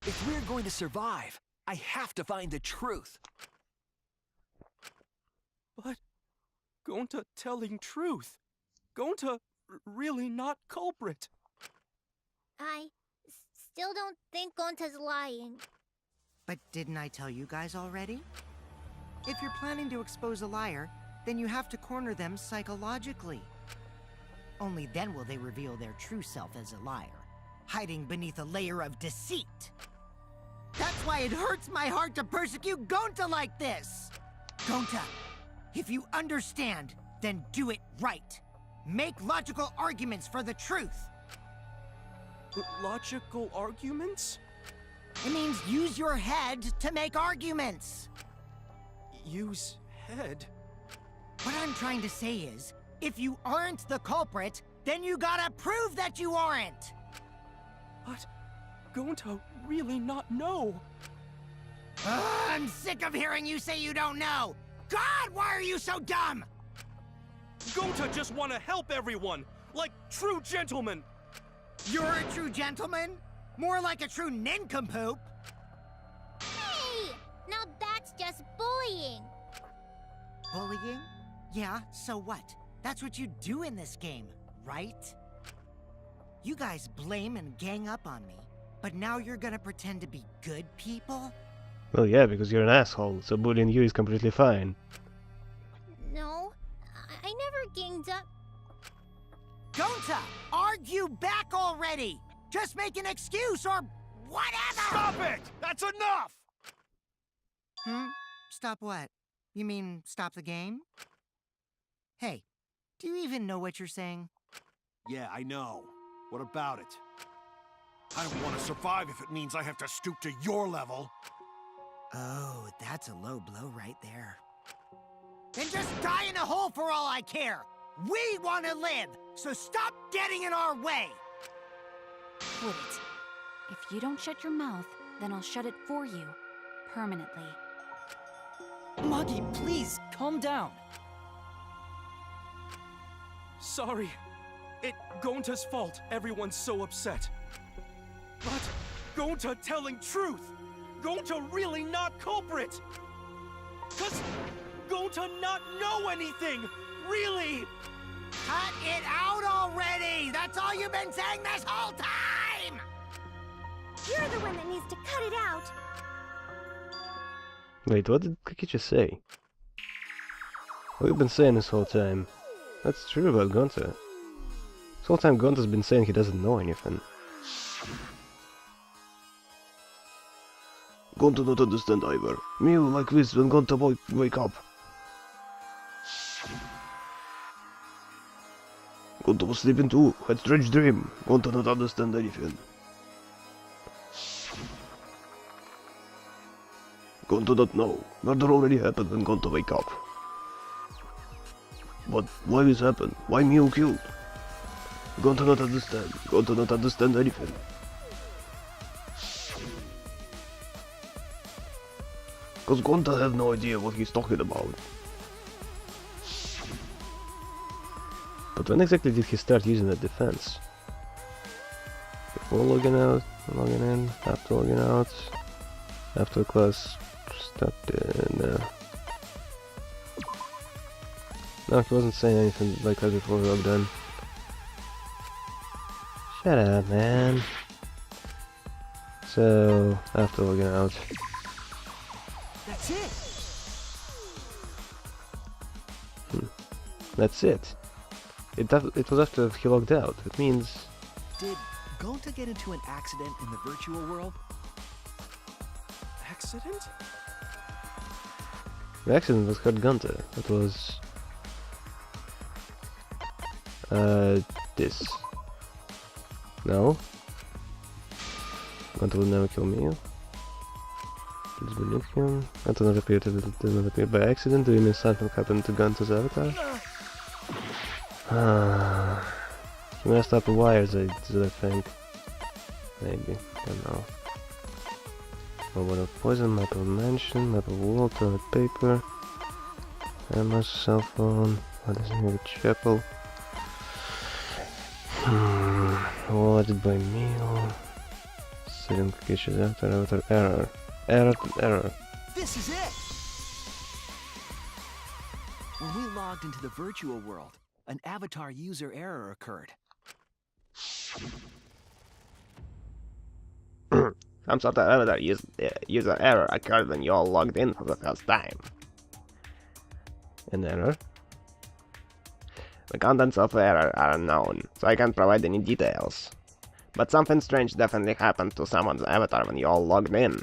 If we're going to survive, I have to find the truth. But Gonta telling truth. Gonta really not culprit. I still don't think Gonta's lying. But didn't I tell you guys already? If you're planning to expose a liar, then you have to corner them psychologically. Only then will they reveal their true self as a liar, hiding beneath a layer of deceit. That's why it hurts my heart to persecute Gonta like this! Gonta, if you understand, then do it right. Make logical arguments for the truth. Logical arguments? It means use your head to make arguments. Use head? What I'm trying to say is, if you aren't the culprit, then you gotta prove that you aren't! But Gonta really not know. I'm sick of hearing you say you don't know! God, why are you so dumb? Gonta just want to help everyone, like true gentlemen. You're a true gentleman? More like a true nincompoop. Hey! Now that's just bullying. Bullying? Yeah, so what? That's what you do in this game, right? You guys blame and gang up on me, but now you're gonna pretend to be good people? Well yeah, because you're an asshole, so bullying you is completely fine. No, I never ganged up. Gonta, argue back already! Just make an excuse or whatever! Stop it! That's enough! Stop what? You mean stop the game? Hey, do you even know what you're saying? Yeah, I know. What about it? I don't want to survive if it means I have to stoop to your level. Oh, that's a low blow right there. Then just die in a hole for all I care! We want to live, so stop getting in our way! Quit it. If you don't shut your mouth, then I'll shut it for you. Permanently. Magi, please, calm down. Sorry. It Gonta's fault everyone's so upset. But Gonta telling truth. Gonta really not culprit. 'Cause Gonta not know anything. Really. Cut it out already! That's all you've been saying this whole time! You're the one that needs to cut it out. Wait, what did Kokichi say? What we've been saying this whole time. That's true about Gonta. This whole time Gonta's been saying he doesn't know anything. Gonta don't understand either. Mew like this when Gonta wake up. Gonta was sleeping too, had strange dream. Gonta not understand anything. Gonta don't know. Murder already happened and Gonta wake up. But why this happened? Why Mew killed? Gonta not understand. Gonta not understand anything. Cause Gonta have no idea what he's talking about. But when exactly did he start using the defense? Before logging out, logging in, after logging out, after class started. No, he wasn't saying anything like that before we logged in. Shut up, man. So, after logging out. That's it! That's it. It was after he logged out. It means... Did Gonta get into an accident in the virtual world? Accident? The accident was hurt Gonta. It was... this. No? Gonta would never kill me. Please believe him. That does not appear by accident. Do you mean something happened to Gonta's avatar? He messed up the wires, I think. Maybe. Don't know. What of poison, map of mansion, map of wall, toilet paper, Emma's cell phone, what is near the chapel? Wallet by meal. Second Kokichi's avatar error. Error. This is it! When we logged into the virtual world, an avatar user error occurred. Some sort of avatar user error occurred when you all logged in for the first time. An error? The contents of the error are unknown, so I can't provide any details. But something strange definitely happened to someone's avatar when you all logged in.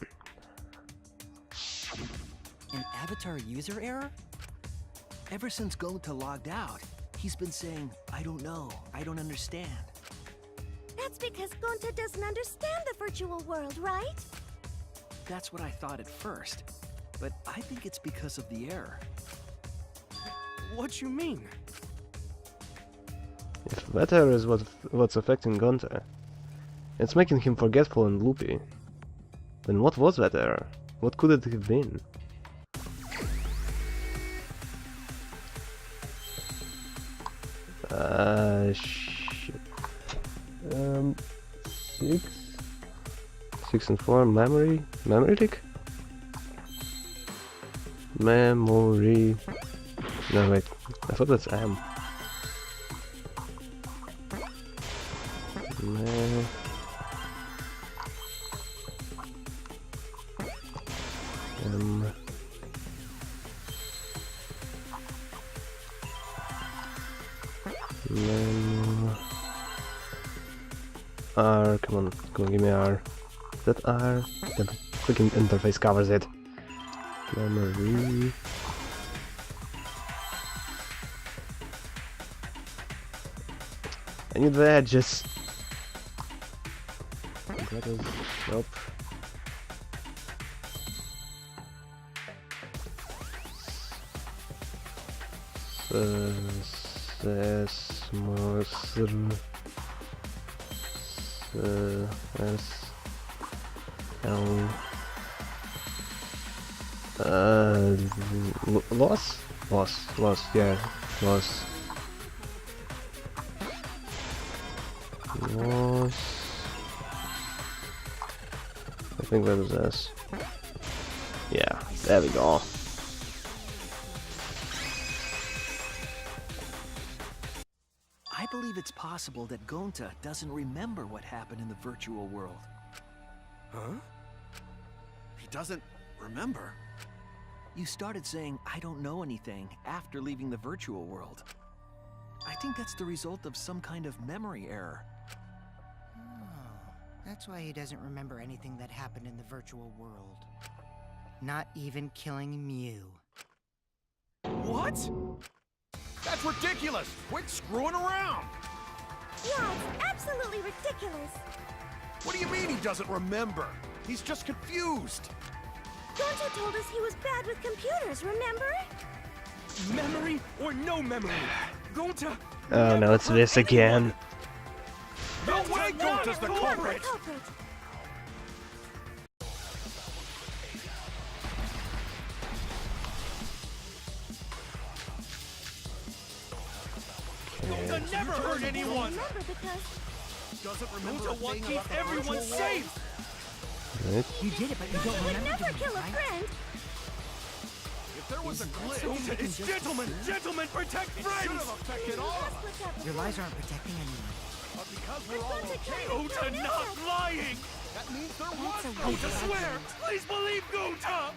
An avatar user error? Ever since Gonta logged out, he's been saying, I don't know, I don't understand. That's because Gonta doesn't understand the virtual world, right? That's what I thought at first, but I think it's because of the error. What you mean? If that error is what's affecting Gonta, it's making him forgetful and loopy. Then what was that error? What could it have been? Shit. 6 and 4, memory leak? Memory... No, wait, I thought that's M. R, come on, give me R. That R, the freaking interface covers it. Memory. I need the edges. That is, nope. Loss, yeah, loss. I think that is S. Yeah, there we go. I believe it's possible that Gonta doesn't remember what happened in the virtual world. Huh? He doesn't remember? You started saying, I don't know anything, after leaving the virtual world. I think that's the result of some kind of memory error. Oh, that's why he doesn't remember anything that happened in the virtual world. Not even killing Mew. What? That's ridiculous! Quit screwing around! Yeah, it's absolutely ridiculous. What do you mean he doesn't remember? He's just confused. Gonta told us he was bad with computers, remember? Memory or no memory? Gonta. Oh no, it's this again. No way Gonta's the Not the culprit! culprit. Gonta never hurt anyone. Remember because Doesn't remember Gonta a wants thing to keep about the everyone virtual safe. Right. You did it, but you don't he would remember never doing kill it, a right? friend. world. If there was a glitch, Gonta is gentlemen. Gentlemen, protect it should friends. have affected all of us. What's happened? Your lies aren't protecting anyone. But because we're all okay, Gonta not lying. that means there was no Gonta swear. Please believe Gonta.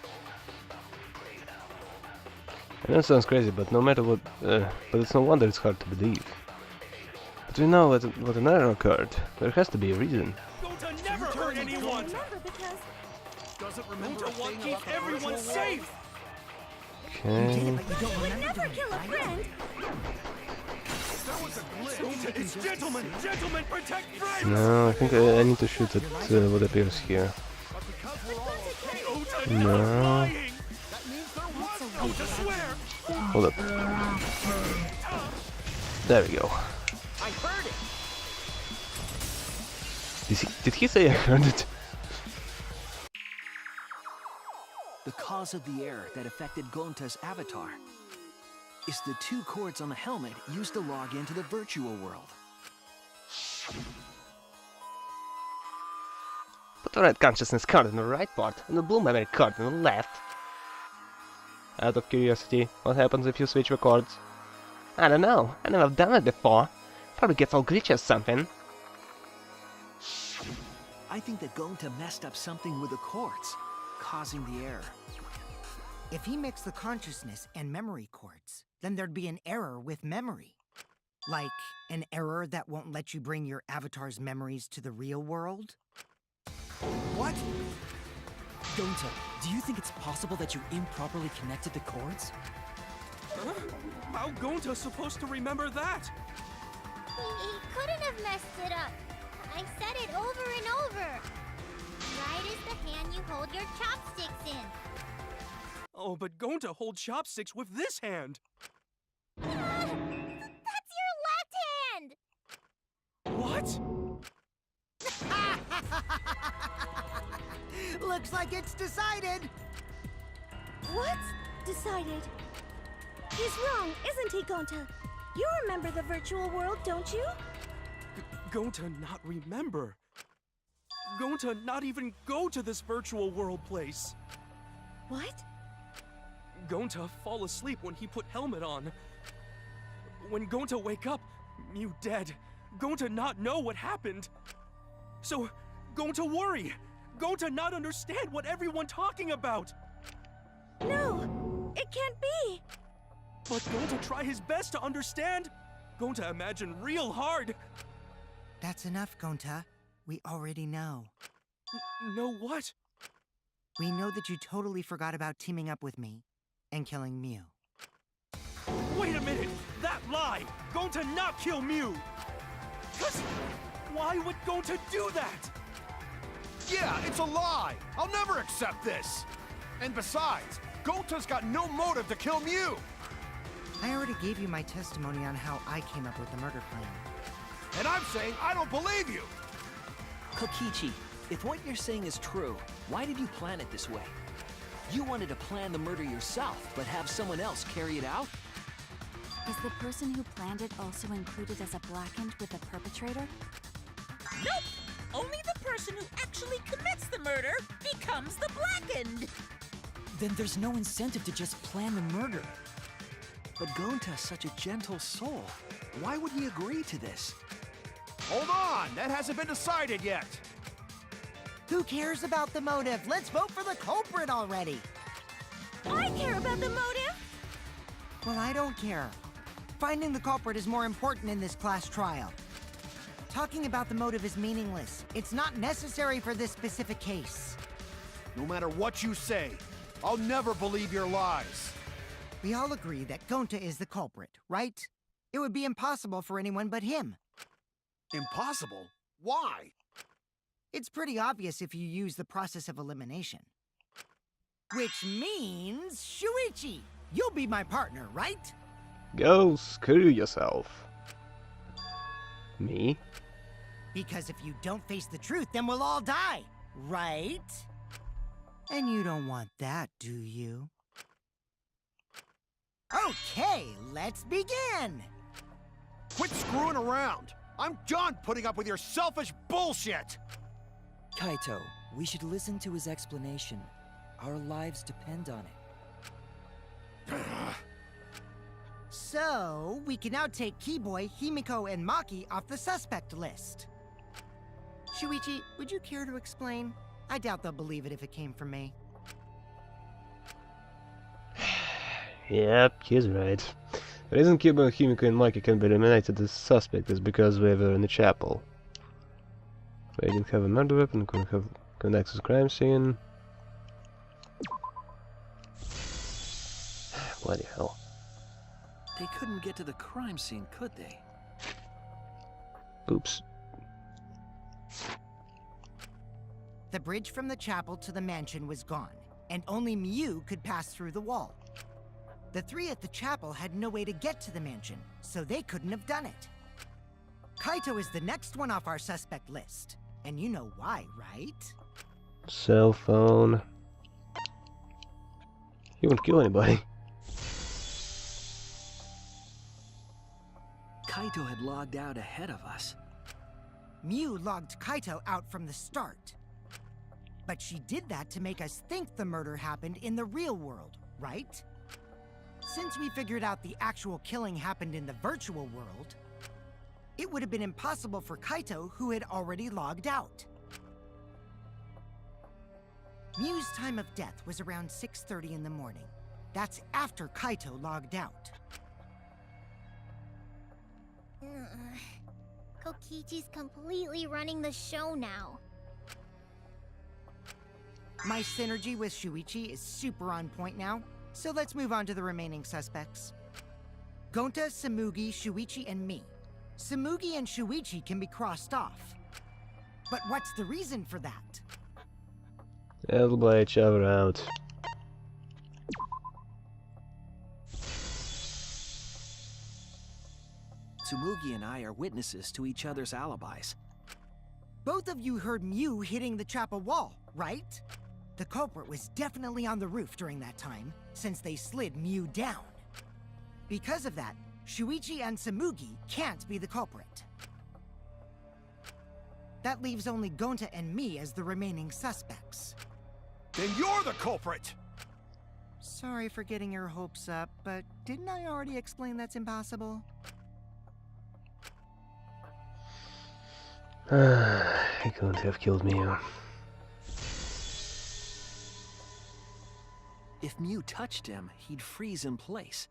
I know it sounds crazy, but no matter what, but it's no wonder it's hard to believe. But we know what an error occurred. There has to be a reason. Gonta never hurt anyone. Remember because doesn't remember a Gonta wants thing to about keep the everyone virtual safe. You did Okay. it, but you don't he would remember never doing it, kill a right? friend. If there was a glitch, Gonta is gentlemen. Gentlemen, protect friends. No, I think I need to shoot at what appears here. but because we're all okay, Gonta No. not lying. that means there was no Gonta swear. Hold up. There we go. I heard it! Did he say I heard it? The cause of the error that affected Gonta's avatar is the two cords on the helmet used to log into the virtual world. Put the red consciousness card in the right part and the blue memory card in the left. Out of curiosity, what happens if you switch the cords? I don't know, I never done it before. Probably gets all glitchy or something. I think that Gonta messed up something with the cords, causing the error. If he mixed the consciousness and memory cords, then there'd be an error with memory. Like an error that won't let you bring your avatar's memories to the real world? What? Gonta, do you think it's possible that you improperly connected the cords? Huh? How Gonta supposed to remember that? He couldn't have messed it up. I said it over and over. Right is the hand you hold your chopsticks in. Oh, but Gonta holds chopsticks with this hand. That's your left hand! What? Looks like it's decided! What? Decided. He's wrong, isn't he, Gonta? You remember the virtual world, don't you? Gonta not remember. Gonta not even go to this virtual world place. What? Gonta fall asleep when he put helmet on. When Gonta wake up, Mew dead. Gonta not know what happened. So, Gonta worry. Gonta not understand what everyone talking about. No, it can't be. But Gonta try his best to understand. Gonta imagine real hard. That's enough, Gonta. We already know. Know what? We know that you totally forgot about teaming up with me and killing Mew. Wait a minute! That lie! Gonta not kill Mew! Cause why would Gonta do that? yeah, it's a lie. I'll never accept this. And besides, Gonta's got no motive to kill Mew. I already gave you my testimony on how I came up with the murder plan. And I'm saying I don't believe you. Kokichi, if what you're saying is true, why did you plan it this way? You wanted to plan the murder yourself, but have someone else carry it out? Is the person who planned it also included as a blackened with the perpetrator? Nope! Only the person who actually commits the murder becomes the blackened! Then there's no incentive to just plan the murder. But Gonta's such a gentle soul. Why would he agree to this? Hold on, that hasn't been decided yet. Who cares about the motive? Let's vote for the culprit already! I care about the motive! Well, I don't care. Finding the culprit is more important in this class trial. Talking about the motive is meaningless. It's not necessary for this specific case. No matter what you say, I'll never believe your lies. We all agree that Gonta is the culprit, right? It would be impossible for anyone but him. Impossible? Why? It's pretty obvious if you use the process of elimination. Which means, Shuichi, you'll be my partner, right? Go screw yourself. Me? Because if you don't face the truth, then we'll all die, right? And you don't want that, do you? Okay, let's begin! Quit screwing around! I'm done putting up with your selfish bullshit! Kaito, we should listen to his explanation. Our lives depend on it. So, we can now take Keyboy, Himiko, and Maki off the suspect list. Shuichi, would you care to explain? I doubt they'll believe it if it came from me. Yep, he's right. The reason Keyboy, Himiko, and Maki can be eliminated as suspect is because we were in the chapel. We didn't have a murder weapon, couldn't access crime scene. Bloody hell. They couldn't get to the crime scene, could they? Oops. The bridge from the chapel to the mansion was gone, and only Miu could pass through the wall. The three at the chapel had no way to get to the mansion, so they couldn't have done it. Kaito is the next one off our suspect list, and you know why, right? Cell phone. He won't kill anybody. Kaito had logged out ahead of us. Miu logged Kaito out from the start. But she did that to make us think the murder happened in the real world, right? Since we figured out the actual killing happened in the virtual world, it would have been impossible for Kaito, who had already logged out. Miu's time of death was around 6:30 in the morning. That's after Kaito logged out. Kokichi's completely running the show now. My synergy with Shuichi is super on point now, so let's move on to the remaining suspects. Gonta, Samugi, Shuichi, and me. Samugi and Shuichi can be crossed off. But what's the reason for that? They'll buy each other out. Tsumugi and I are witnesses to each other's alibis. Both of you heard Miu hitting the chapel wall, right? The culprit was definitely on the roof during that time, since they slid Miu down. Because of that, Shuichi and Samugi can't be the culprit. That leaves only Gonta and me as the remaining suspects. Then you're the culprit! Sorry for getting your hopes up, but didn't I already explain that's impossible? He couldn't have killed me. If Miu touched him, he'd freeze in place.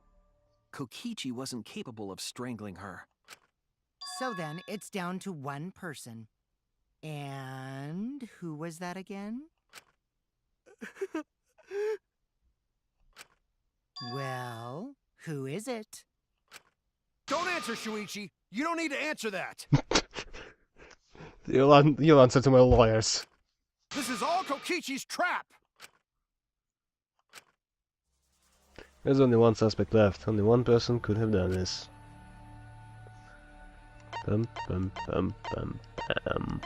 Kokichi wasn't capable of strangling her. So then, it's down to one person. And who was that again? Well, who is it? Don't answer, Shuichi! You don't need to answer that! You'll answer to my lawyers. This is all Kokichi's trap! There's only one suspect left. Only one person could have done this. Bum, bum, bum, bum, bum.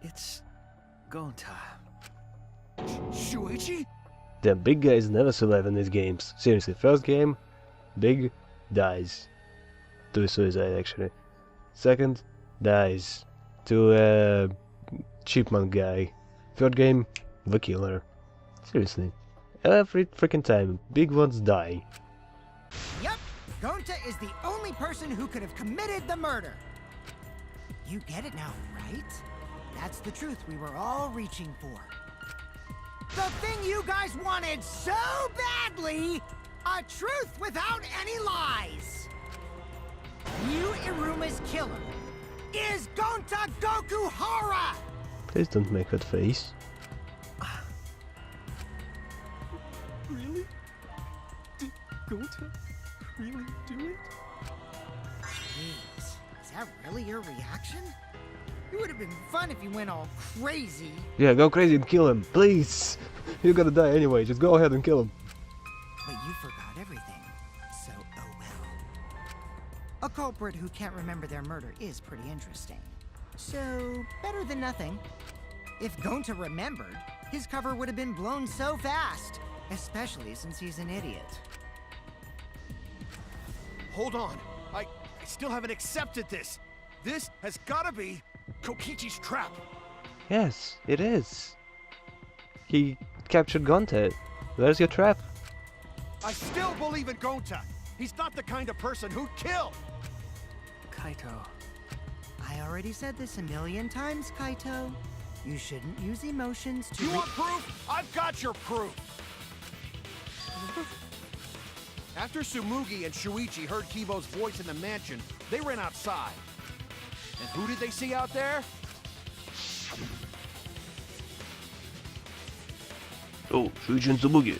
It's Gonta. Shuichi? The big guys never survive in these games. Seriously, first game, big dies. To a suicide, actually. Second, dies. To a chipmunk guy. Third game, the killer. Seriously. Every freaking time, big ones die. Yep, Gonta is the only person who could have committed the murder. You get it now, right? That's the truth we were all reaching for. The thing you guys wanted so badly! A truth without any lies! Yu Iruma's killer is Gonta Gokuhara! Please don't make that face. Really? Did Gonta really do it? Jeez, is that really your reaction? It would have been fun if you went all crazy. Yeah, go crazy and kill him, please. You're gonna die anyway. Just go ahead and kill him. But you forgot everything. So, oh well. A culprit who can't remember their murder is pretty interesting. So, better than nothing. If Gonta remembered, his cover would have been blown so fast. Especially since he's an idiot. Hold on. I still haven't accepted this. This has gotta be Kokichi's trap. Yes, it is. He captured Gonta. Where's your trap? I still believe in Gonta. He's not the kind of person who'd kill. Kaito. I already said this a million times, Kaito. You shouldn't use emotions to You want proof? I've got your proof. After Tsumugi and Shuichi heard Kibo's voice in the mansion, they ran outside. And who did they see out there? Oh, Shuichi and Tsumugi.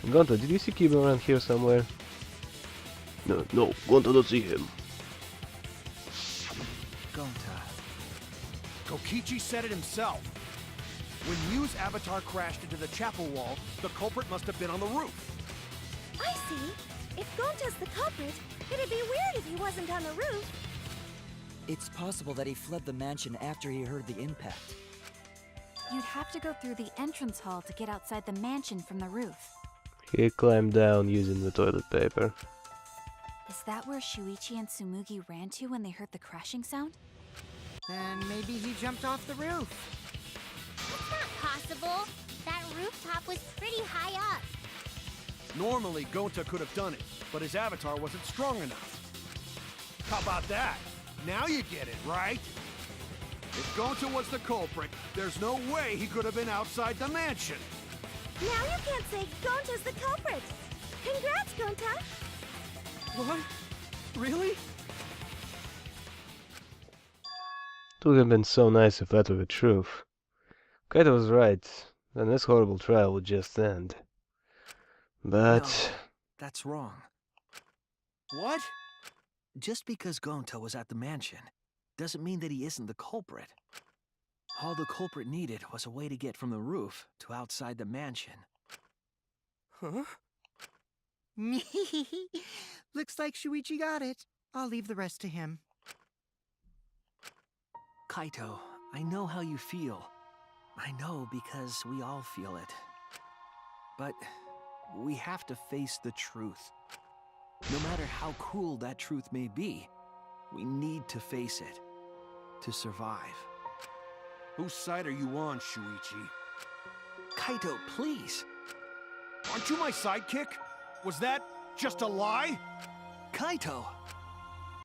Gonta, did you see Kibo around here somewhere? No, Gonta don't see him. Gonta. Kokichi said it himself. When Miu's avatar crashed into the chapel wall, the culprit must have been on the roof. I see. If Gonta's the culprit, it'd be weird if he wasn't on the roof. It's possible that he fled the mansion after he heard the impact. You'd have to go through the entrance hall to get outside the mansion from the roof. He climbed down using the toilet paper. Is that where Shuichi and Tsumugi ran to when they heard the crashing sound? Then maybe he jumped off the roof. It's not possible. That rooftop was pretty high up. Normally, Gonta could have done it, but his avatar wasn't strong enough. How about that? Now you get it, right? If Gonta was the culprit, there's no way he could have been outside the mansion. Now you can't say Gonta's the culprit. Congrats, Gonta. What? Really? It would have been so nice if that were the truth. Kaito was right, then this horrible trial would just end. But... No, that's wrong. What? Just because Gonta was at the mansion doesn't mean that he isn't the culprit. All the culprit needed was a way to get from the roof to outside the mansion. Huh? Looks like Shuichi got it. I'll leave the rest to him. Kaito, I know how you feel. I know because we all feel it. But we have to face the truth. No matter how cruel that truth may be, we need to face it. To survive. Whose side are you on, Shuichi? Kaito, please! Aren't you my sidekick? Was that just a lie? Kaito!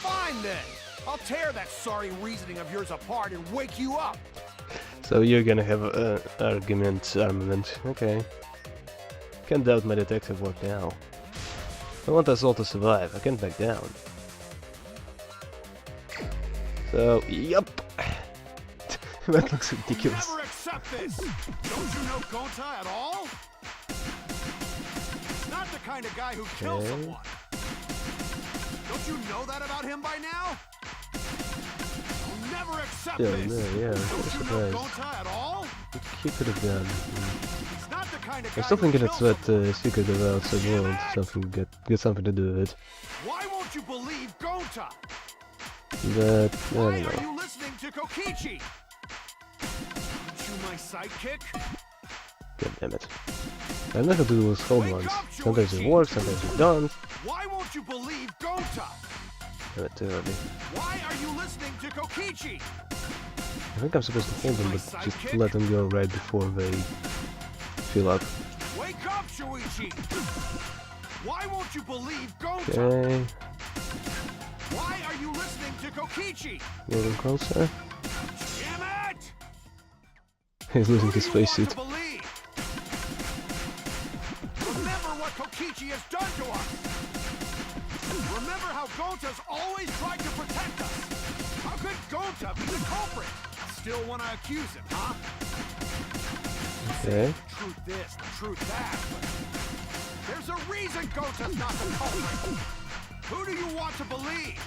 Fine then! I'll tear that sorry reasoning of yours apart and wake you up! So you're gonna have an armament. Okay. Can't doubt my detective work now. I want us all to survive. I can't back down. So, yup. That looks ridiculous. I'll never accept this! Don't you know Gonta at all? Not the kind of guy who kills someone. Don't you know that about him by now? I'll never accept this! No, yeah, Don't you know Gonta at all? He could have done. He's not the kind of guy I'm still thinking who it's kills that secret of the outside world. Something get something to do with it. Why won't you believe Gonta? But I Why don't are know. you listening to Kokichi? Aren't you my sidekick? God damn it. I know how to do those home runs. Sometimes it works, sometimes it don't. Why won't you believe Gonta? Damn it, too early. Why are you listening to Kokichi? I think I'm supposed to hold them, but just let them go right before they fill up. Wake up, Shuichi! Why won't you believe Gonta? Okay, Why are you listening to Kokichi? moving closer. Damn it! He's losing Who do his you want spacesuit. to believe? Remember what Kokichi has done to us! Remember how Gonta's always tried to protect us! How could Gonta be the culprit? Still want to accuse him, huh? say the truth this, the truth that. There's a reason Gota's not the culprit. Who do you want to believe?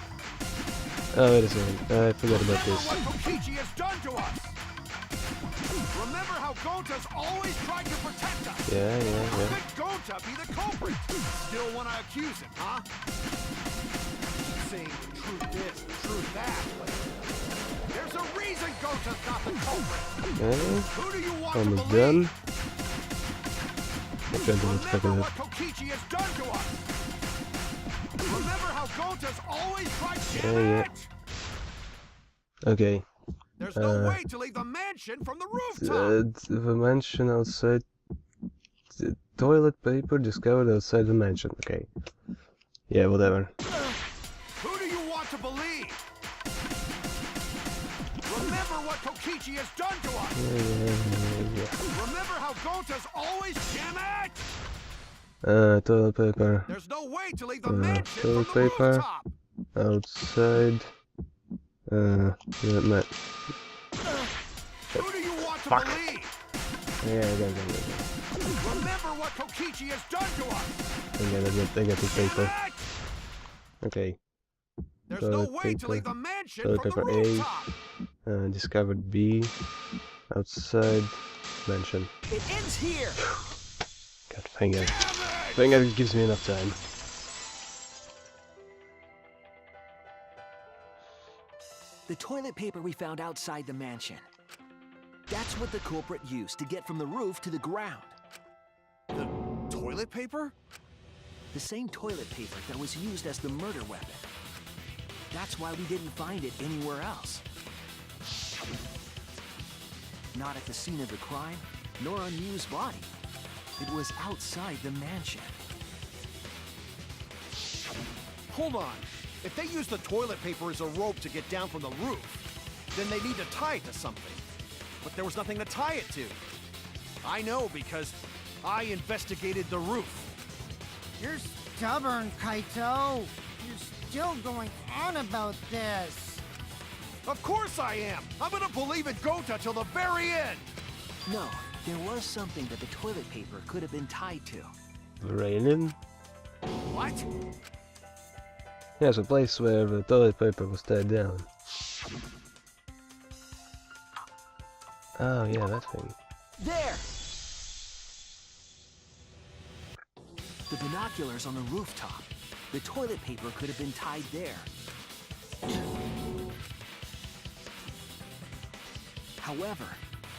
Oh, wait a second. I forgot about Remember this. what Kokichi has done to us. Remember how Gota's always tried to protect us. Yeah. Could Gota be the culprit? Still want to accuse him, huh? Saying the truth this, the truth that. There's a reason Gota's not the culprit. Okay. Who do you want Almost to believe? done. I'm trying to look stuck in Remember it. what Kokichi has done to us. Remember how Gota's always tried to Yeah. Okay. There's no way to leave the mansion from the rooftop. The mansion outside. The toilet paper discovered outside the mansion. Okay. Yeah, whatever. Who do you want to believe? Remember what Kokichi has done to us. Yeah. Remember how Gota's always jam it. Toilet paper There's no way to leave the mansion toilet from the paper. rooftop. outside. Yeah, Who do you want to Fuck. believe? yeah, I got Remember what Kokichi has done to us. I got the paper. Damn it! Okay. There's Toilet no way to paper. leave the mansion Toilet from the paper A. rooftop. Discovered B. Outside mansion. It ends here! God, thank God. Damn it! Thank God it gives me enough time. The toilet paper we found outside the mansion. That's what the culprit used to get from the roof to the ground. The toilet paper? The same toilet paper that was used as the murder weapon. That's why we didn't find it anywhere else. Not at the scene of the crime, nor on Miu's body. It was outside the mansion. Hold on. If they use the toilet paper as a rope to get down from the roof, then they need to tie it to something. But there was nothing to tie it to. I know because I investigated the roof. You're stubborn, Kaito. You're still going on about this. Of course I am! I'm gonna believe in Gota till the very end! No, there was something that the toilet paper could have been tied to. Raining? What? Yes, a place where the toilet paper was tied down. Oh yeah, that thing. There! The binoculars on the rooftop. The toilet paper could have been tied there. However,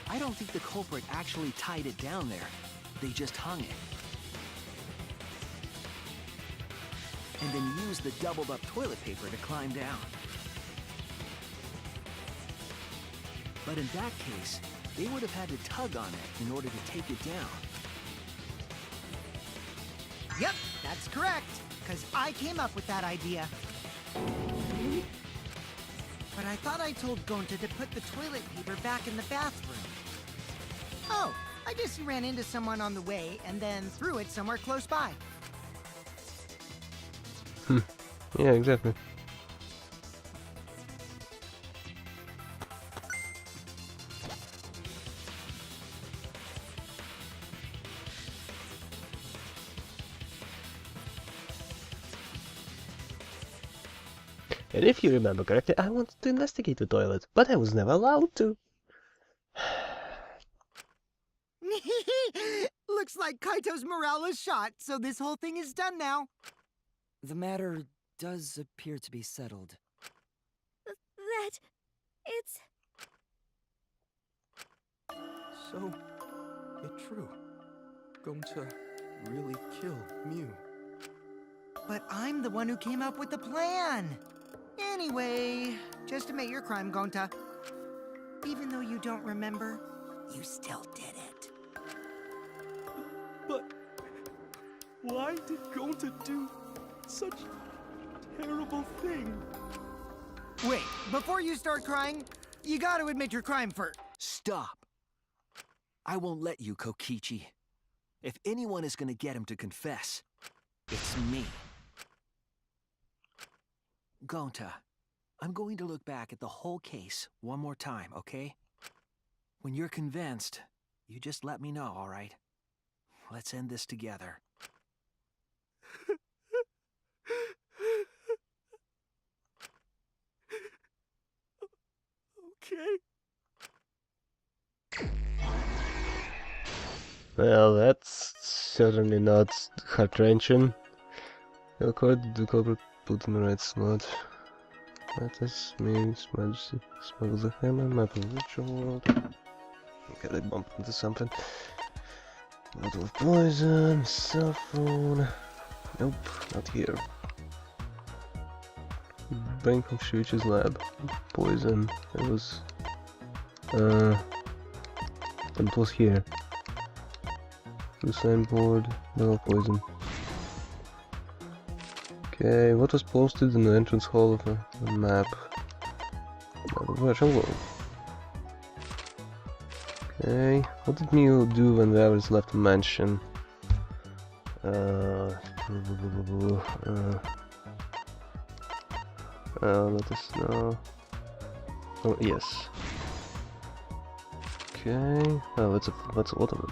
I don't think the culprit actually tied it down there. They just hung it. And then used the doubled up toilet paper to climb down. But in that case, they would have had to tug on it in order to take it down. Yep, that's correct. Because I came up with that idea. But I thought I told Gonta to put the toilet paper back in the bathroom. Oh, I guess he ran into someone on the way and then threw it somewhere close by. Yeah, exactly. And if you remember correctly, I wanted to investigate the toilet, but I was never allowed to. Looks like Kaito's morale is shot, so this whole thing is done now. The matter does appear to be settled. That... it's... So, it's true. Going to really kill Mew. But I'm the one who came up with the plan. Anyway, just admit your crime, Gonta. Even though you don't remember, you still did it. But why did Gonta do such a terrible thing? Wait, before you start crying, you gotta admit your crime first. Stop! I won't let you, Kokichi. If anyone is gonna get him to confess, it's me. Gonta, I'm going to look back at the whole case one more time, okay? When you're convinced, You just let me know, all right? Let's end this together. Okay. Well, that's certainly not heart-wrenching. The culprit put in the right slot. Let us smuggle the hammer, map of the virtual world. Okay, they bumped into something. Bottle of poison, cell phone. Nope, not here. Brain from Shuichi's lab. Poison. It was. It was here. The signboard. No poison. Okay, what was posted in the entrance hall of a map? The virtual world. Okay, what did Mew do when the others left the mansion? Let us know. Oh, yes. Okay, oh, that's a lot of it.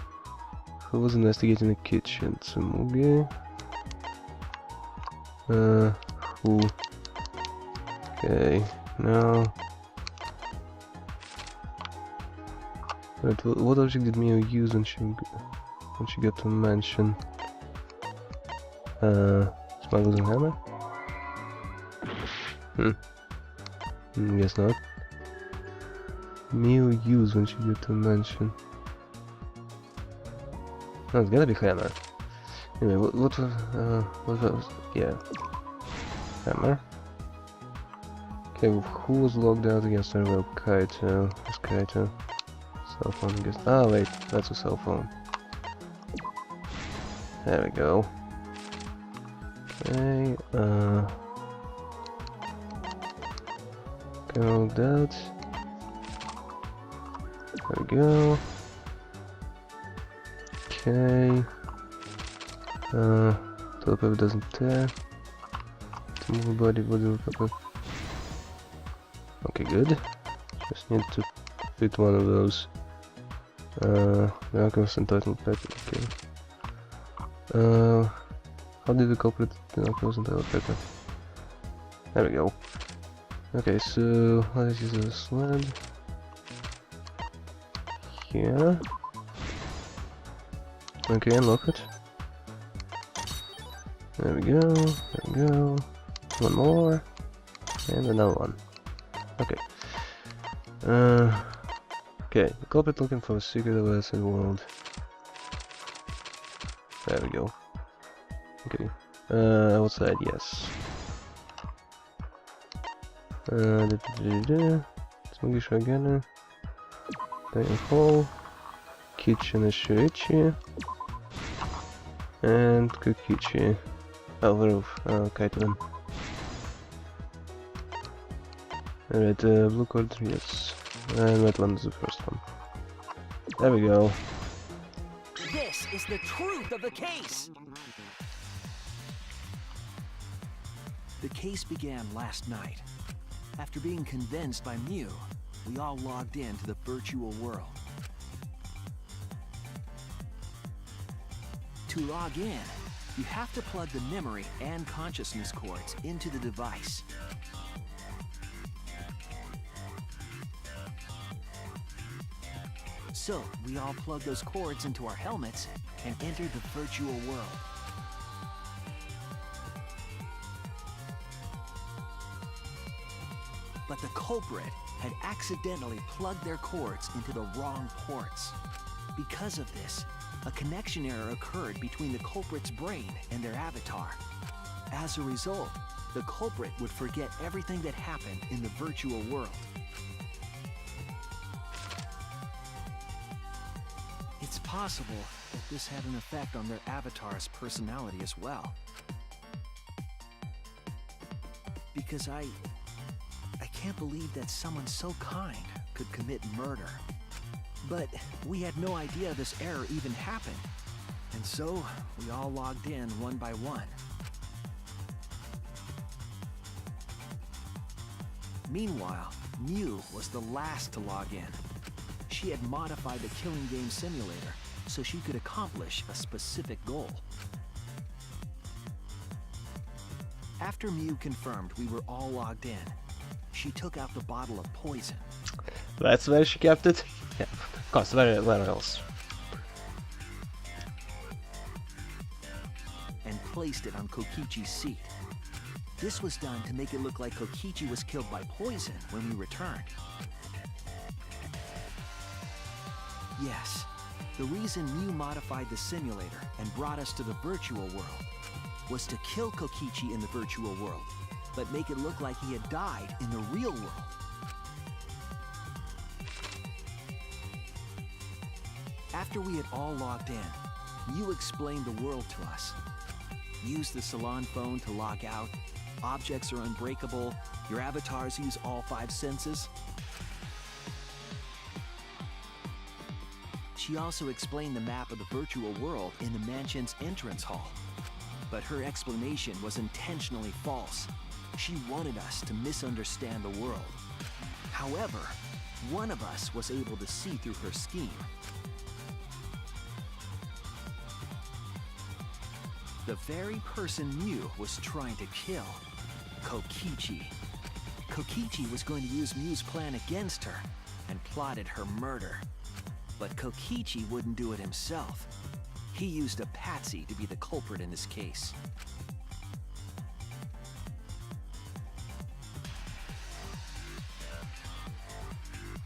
Who was investigating the kitchen? Tsumugi? Who? Okay, no. Right, what object did Mio use when she got to the mansion? Smuggler's hammer? Guess not. Mio used when she got to the mansion. No, it's gotta be hammer. Anyway, what was, yeah. Hammer. Okay, who was logged out against her? Well, Kaito. It's Kaito. Cell phone, I guess. Ah, wait, that's a cell phone. There we go. Okay, logged out. There we go. Okay. Toilet paper doesn't tear. To move body paper. Okay, good. Just need to fit one of those. The alchemist entitled paper. Okay. How did the culprit the alchemist entitled paper? There we go. Okay, so let's use a sled. Here. Okay, unlock it. There we go, there we go. One more. And another one. Okay. Okay, the culprit looking for a secret of acid world. There we go. Okay. Outside, yes. Smoky Shagana. Dining hall. Kitchen is Shuichi. And Kokichi. Oh, the roof. Kaito. Alright, blue card, yes. And that one is the first one. There we go. This is the truth of the case! The case began last night. After being convinced by Mew, we all logged in to the virtual world. To log in, you have to plug the memory and consciousness cords into the device. So, we all plug those cords into our helmets and enter the virtual world. But the culprit had accidentally plugged their cords into the wrong ports. Because of this, a connection error occurred between the culprit's brain and their avatar. As a result, the culprit would forget everything that happened in the virtual world. It's possible that this had an effect on their avatar's personality as well. Because I can't believe that someone so kind could commit murder. But we had no idea this error even happened. And so, we all logged in one by one. Meanwhile, Mew was the last to log in. she had modified the killing game simulator so she could accomplish a specific goal. After Mew confirmed we were all logged in, she took out the bottle of poison. That's where she kept it? Yeah, of course, where else? And placed it on Kokichi's seat. This was done to make it look like Kokichi was killed by poison when we returned. Yes, the reason Mew modified the simulator and brought us to the virtual world was to kill Kokichi in the virtual world, but make it look like he had died in the real world. After we had all logged in, Mew explained the world to us. Use the salon phone to log out. Objects are unbreakable. Your avatars use all 5 senses. She also explained the map of the virtual world in the mansion's entrance hall. But her explanation was intentionally false. She wanted us to misunderstand the world. However, one of us was able to see through her scheme. The very person Mew was trying to kill, Kokichi. Kokichi was going to use Mew's plan against her and plotted her murder. But Kokichi wouldn't do it himself. He used a patsy to be the culprit in this case.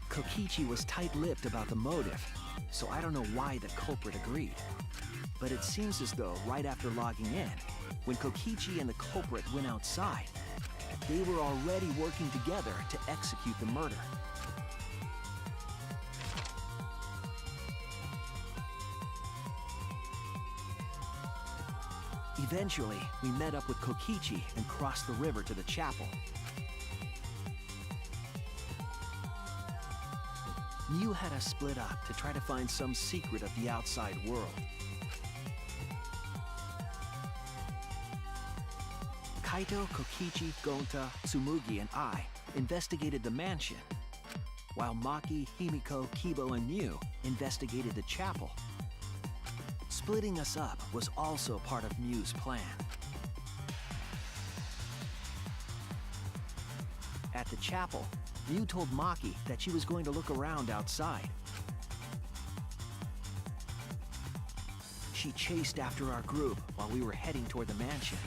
Kokichi was tight-lipped about the motive, so I don't know why the culprit agreed. But it seems as though right after logging in, when Kokichi and the culprit went outside, they were already working together to execute the murder. Eventually, we met up with Kokichi and crossed the river to the chapel. Mew had us split up to try to find some secret of the outside world. Kaito, Kokichi, Gonta, Tsumugi, and I investigated the mansion, while Maki, Himiko, Kibo, and Mew investigated the chapel. Splitting us up was also part of Mew's plan. At the chapel, Mew told Maki that she was going to look around outside. She chased after our group while we were heading toward the mansion.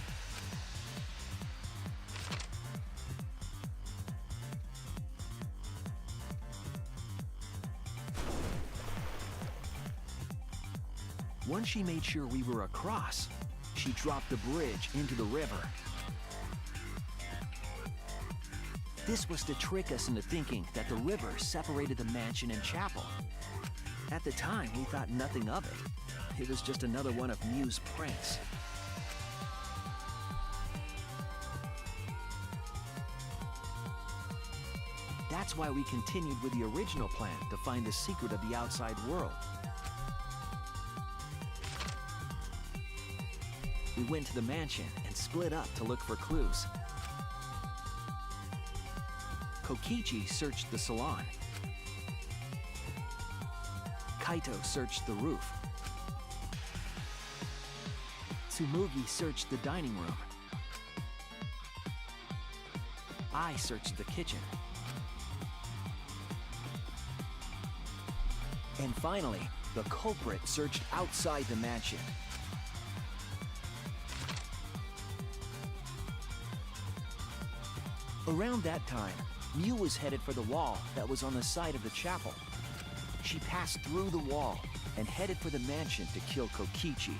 Once she made sure we were across, she dropped the bridge into the river. This was to trick us into thinking that the river separated the mansion and chapel. At the time, we thought nothing of it. It was just another one of Mew's pranks. That's why we continued with the original plan to find the secret of the outside world. We went to the mansion and split up to look for clues. Kokichi searched the salon. Kaito searched the roof. Tsumugi searched the dining room. I searched the kitchen. And finally, the culprit searched outside the mansion. Around that time, Mew was headed for the wall that was on the side of the chapel. She passed through the wall and headed for the mansion to kill Kokichi.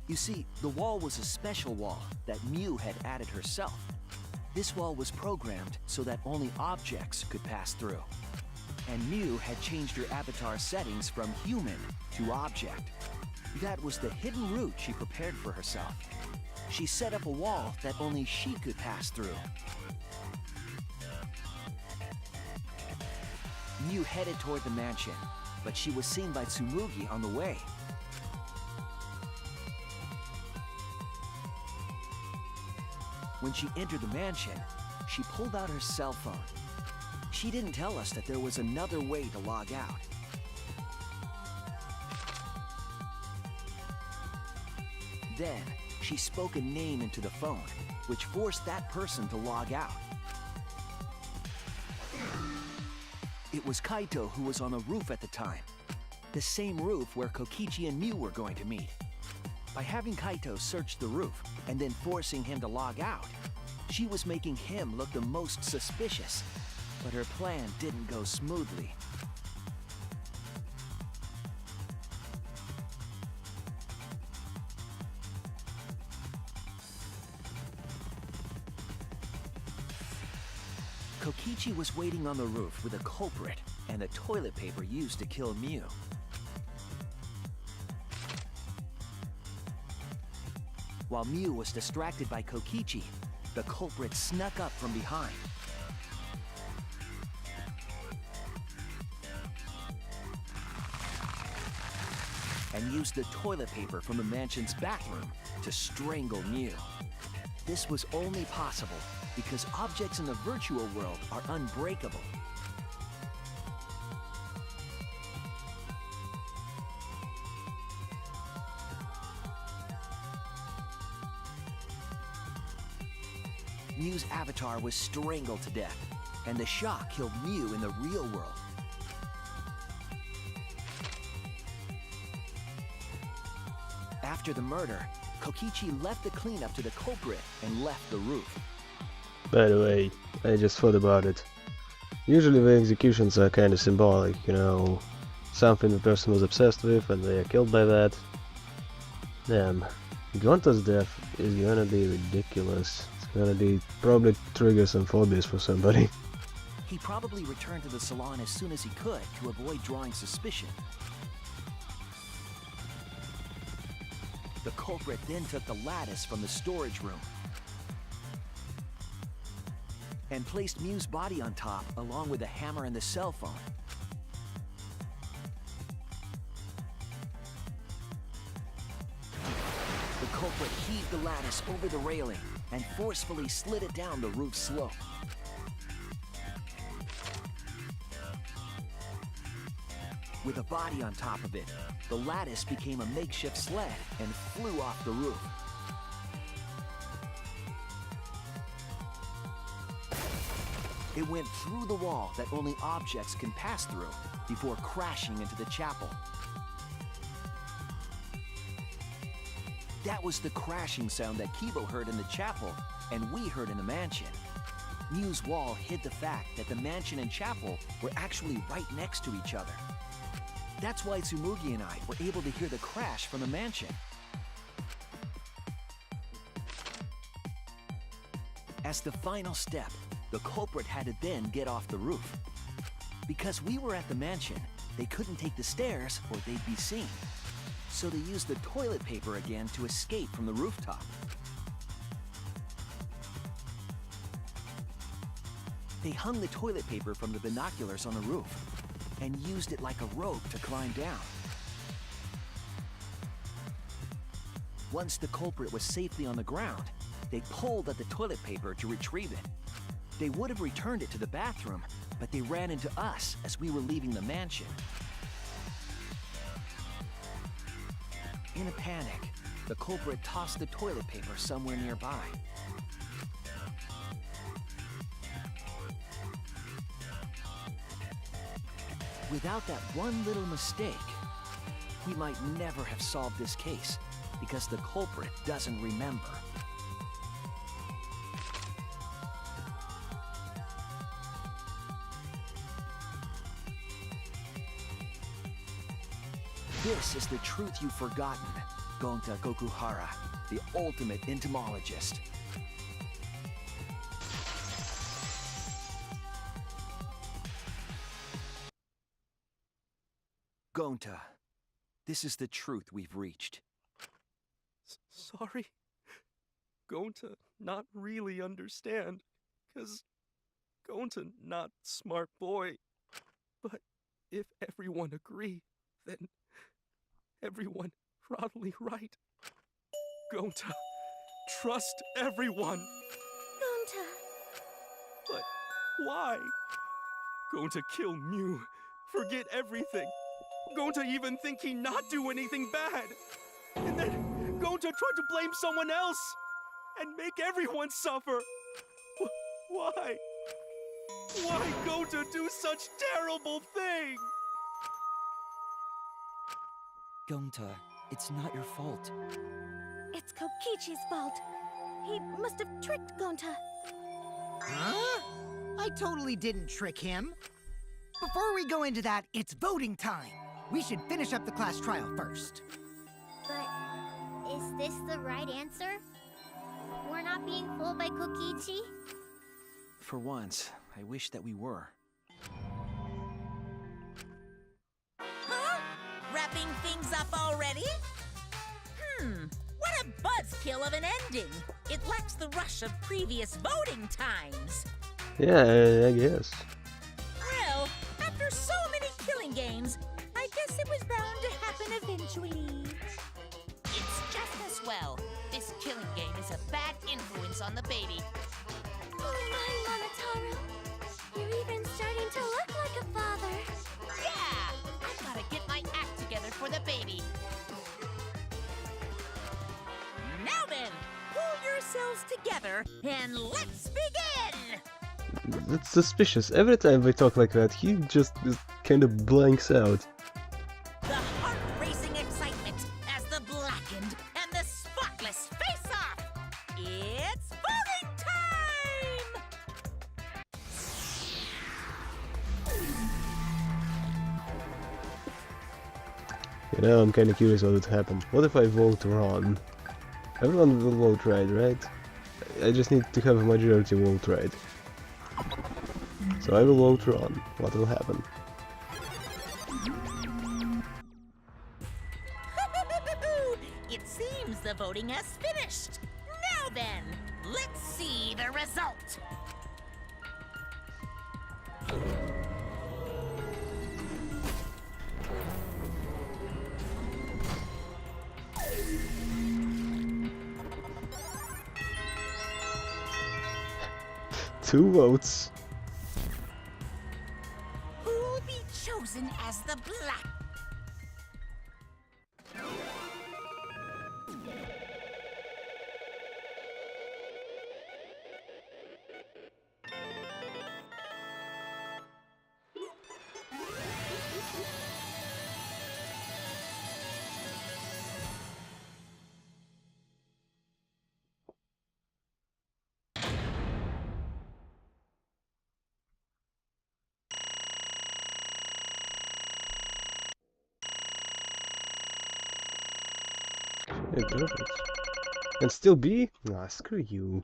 You see, the wall was a special wall that Mew had added herself. This wall was programmed so that only objects could pass through. And Mew had changed her avatar settings from human to object. That was the hidden route she prepared for herself. She set up a wall that only she could pass through. Mew headed toward the mansion, but she was seen by Tsumugi on the way. When she entered the mansion, she pulled out her cell phone. She didn't tell us that there was another way to log out. Then, she spoke a name into the phone, which forced that person to log out. It was Kaito who was on the roof at the time. The same roof where Kokichi and Mew were going to meet. By having Kaito search the roof and then forcing him to log out, she was making him look the most suspicious. But her plan didn't go smoothly. Kokichi was waiting on the roof with a culprit and the toilet paper used to kill Mew. While Mew was distracted by Kokichi, the culprit snuck up from behind. And used the toilet paper from the mansion's bathroom to strangle Mew. This was only possible because objects in the virtual world are unbreakable. Mew's avatar was strangled to death, and the shock killed Mew in the real world. After the murder, Kokichi left the cleanup to the culprit and left the roof. By the way, I just thought about it. Usually the executions are kind of symbolic, you know, something the person was obsessed with and they are killed by that. Damn, Gonta's death is gonna be ridiculous. It's gonna be probably trigger some phobias for somebody. He probably returned to the salon as soon as he could to avoid drawing suspicion. The culprit then took the lattice from the storage room and placed Mew's body on top along with the hammer and the cell phone. The culprit heaved the lattice over the railing and forcefully slid it down the roof slope. With a body on top of it, the lattice became a makeshift sled and flew off the roof. It went through the wall that only objects can pass through before crashing into the chapel. That was the crashing sound that Kibo heard in the chapel and we heard in the mansion. Mew's wall hid the fact that the mansion and chapel were actually right next to each other. That's why Tsumugi and I were able to hear the crash from the mansion. As the final step, the culprit had to then get off the roof. Because we were at the mansion, they couldn't take the stairs or they'd be seen. So they used the toilet paper again to escape from the rooftop. They hung the toilet paper from the binoculars on the roof and used it like a rope to climb down. Once the culprit was safely on the ground, they pulled at the toilet paper to retrieve it. They would have returned it to the bathroom, but they ran into us as we were leaving the mansion. In a panic, the culprit tossed the toilet paper somewhere nearby. Without that one little mistake, we might never have solved this case because the culprit doesn't remember. This is the truth you've forgotten, Gonta Gokuhara, the ultimate entomologist. Gonta, this is the truth we've reached. Sorry? Gonta not really understand, 'cause Gonta not smart boy. But if everyone agree, then everyone probably right. Gonta, trust everyone. Gonta. But why? Going to kill Mew. Forget everything. Going to even think he not do anything bad. And then going to try to blame someone else. And make everyone suffer. Why? Why go to do such terrible thing? Gonta, it's not your fault. It's Kokichi's fault. He must have tricked Gonta. Huh? I totally didn't trick him. Before we go into that, it's voting time. We should finish up the class trial first. But is this the right answer? We're not being fooled by Kokichi? For once, I wish that we were. Huh? Wrapping things up already? What a buzzkill of an ending! It lacks the rush of previous voting times. Yeah, I guess. Well, after so many killing games, I guess it was bound to happen eventually. It's just as well. This killing game is a bad influence on the baby. Oh my, Monotaro. You're even starting to look like a father. Yeah! I gotta get my act together for the baby. Now then, pull yourselves together and let's begin! That's suspicious. Every time we talk like that, he just kind of blanks out. The heart-racing excitement as the blackened and the spotless face off! It's voting time! You know, I'm kind of curious what would happen. What if I vote wrong? Everyone will vote right? I just need to have a majority vote right. So I will vote wrong. What will happen? It seems the voting has finished. Now then, let's see the result. Two votes. Who will be chosen as the black? Hey, perfect. And still B? Nah, screw you.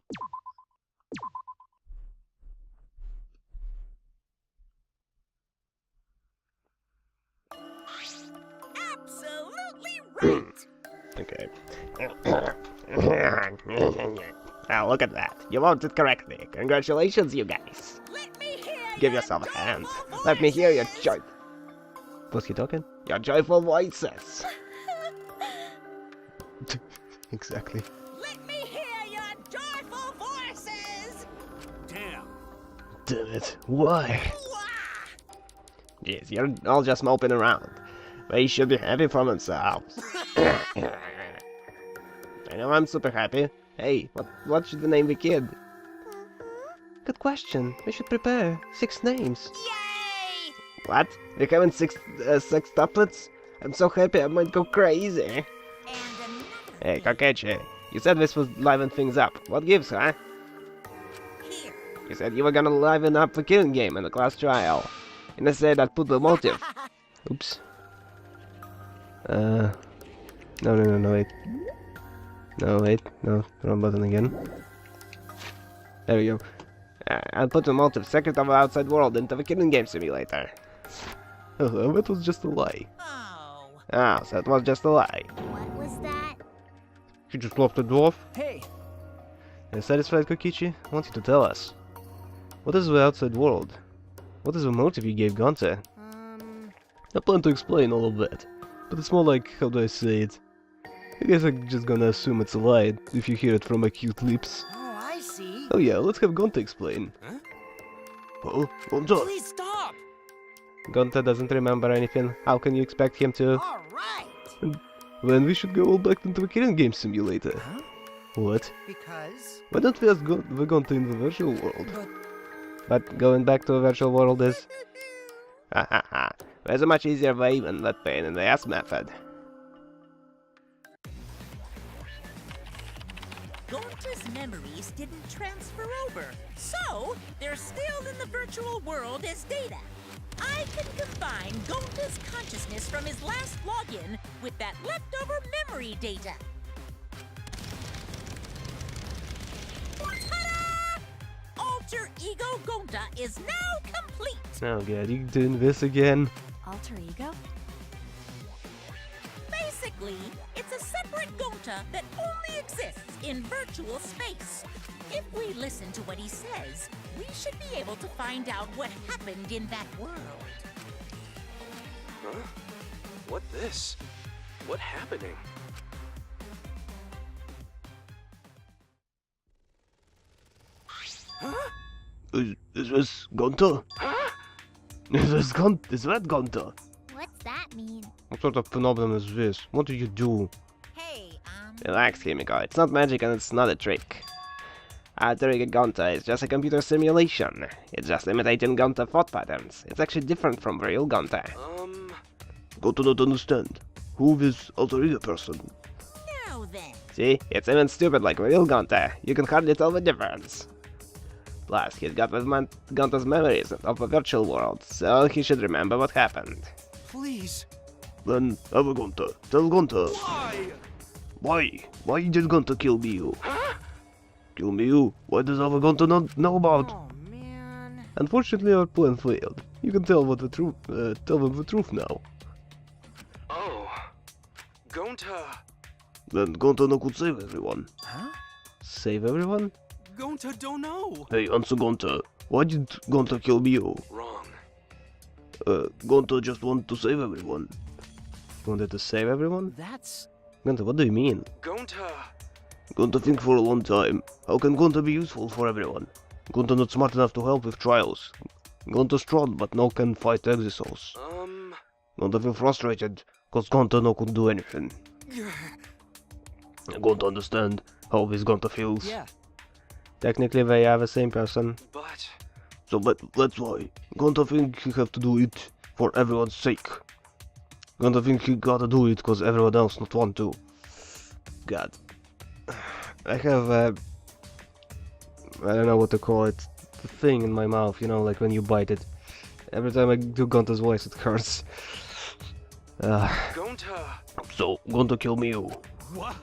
Absolutely right! Okay. Now look at that. You voted correctly. Congratulations, you guys. Let me hear Give your yourself a hand. joyful Let me hear your voices. joy. Was he talking? Your joyful voices. Exactly. Let me hear your joyful voices! Damn. Damn it. Why? Wah! Yes, you're all just moping around. They should be happy for themselves. I know I'm super happy. Hey, what should the name the kid? Good question. We should prepare 6 names. Yay! What? We're having 6 sextuplets? I'm so happy I might go crazy. And another Hey, thing. Kokichi, you said this would liven things up. What gives, huh? Here. You said you were gonna liven up the killing game in the class trial. And I said I'd put the motive. Oops. No, wait. No, wait. No, wrong button again. There we go. I'll put the motive secret of the outside world into the killing game simulator. Oh, that was just a lie. Oh. Ah, so it was just a lie. What was that? You just left the dwarf? Hey! Are you satisfied, Kokichi? I want you to tell us. What is the outside world? What is the motive you gave Gonta? I plan to explain all of that, but it's more like, how do I say it? I guess I'm just gonna assume it's a lie if you hear it from my cute lips. Oh, I see. Oh yeah, let's have Gonta explain. Huh? Oh, Gonta! Please stop! Gonta doesn't remember anything. How can you expect him to? All right. Then we should go all back into the killing game simulator. Huh? What? Because. Why don't we ask the Gonta in the virtual world? But going back to a virtual world is... Hahaha. There's a much easier way than that pain in the ass method. Gonta's memories didn't transfer over, so they're still in the virtual world as data. I can combine Gonta's consciousness from his last login with that leftover memory data. Ta-da! Alter Ego Gonta is now complete. Oh god, you doing this again? Alter ego? Basically, it's a separate Gonta that only exists in virtual space. If we listen to what he says, we should be able to find out what happened in that world. Huh? What this? What happening? Huh? Is this Gonta? Huh? Is that Gonta? What's that mean? What sort of phenomenon is this? What do you do? Hey, Relax, Himiko. It's not magic and it's not a trick. Alter Ego Gonta is just a computer simulation. It's just imitating Gonta thought patterns. It's actually different from real Gonta. Gonta don't understand. Who is Alter Ego person? now then. See? It's even stupid like real Gonta. You can hardly tell the difference. Plus, he's got Gonta's memories of a virtual world, so he should remember what happened. Please. Then, have a Gonta. Tell Gonta. Why? Why? Why did Gonta kill Miyu? Huh? Kill Miyu? Why does our Gonta not know about? Oh man. Unfortunately, our plan failed. You can tell them the truth now. Oh. Gonta. Then Gonta no could save everyone. Huh? Save everyone? Gonta don't know. Hey, answer Gonta. Why did Gonta kill Miyu? Wrong. Gonta just wanted to save everyone. Wanted to save everyone? That's. Gonta, what do you mean? Gonta. Gonta think for a long time. How can Gonta be useful for everyone? Gonta not smart enough to help with trials. Gonta strong, but no can fight Exisals. Gonta feel frustrated, cause Gonta no could do anything. Gonta understand how this Gonta feels. Yeah. Technically they are the same person. But. So that's why. Gonta think he have to do it for everyone's sake. Gonta think he gotta do it cause everyone else not want to. God. I have I don't know what to call it. The thing in my mouth, you know, like when you bite it. Every time I do Gonta's voice it hurts. Gonta. So, Gonta kill Miyu. What?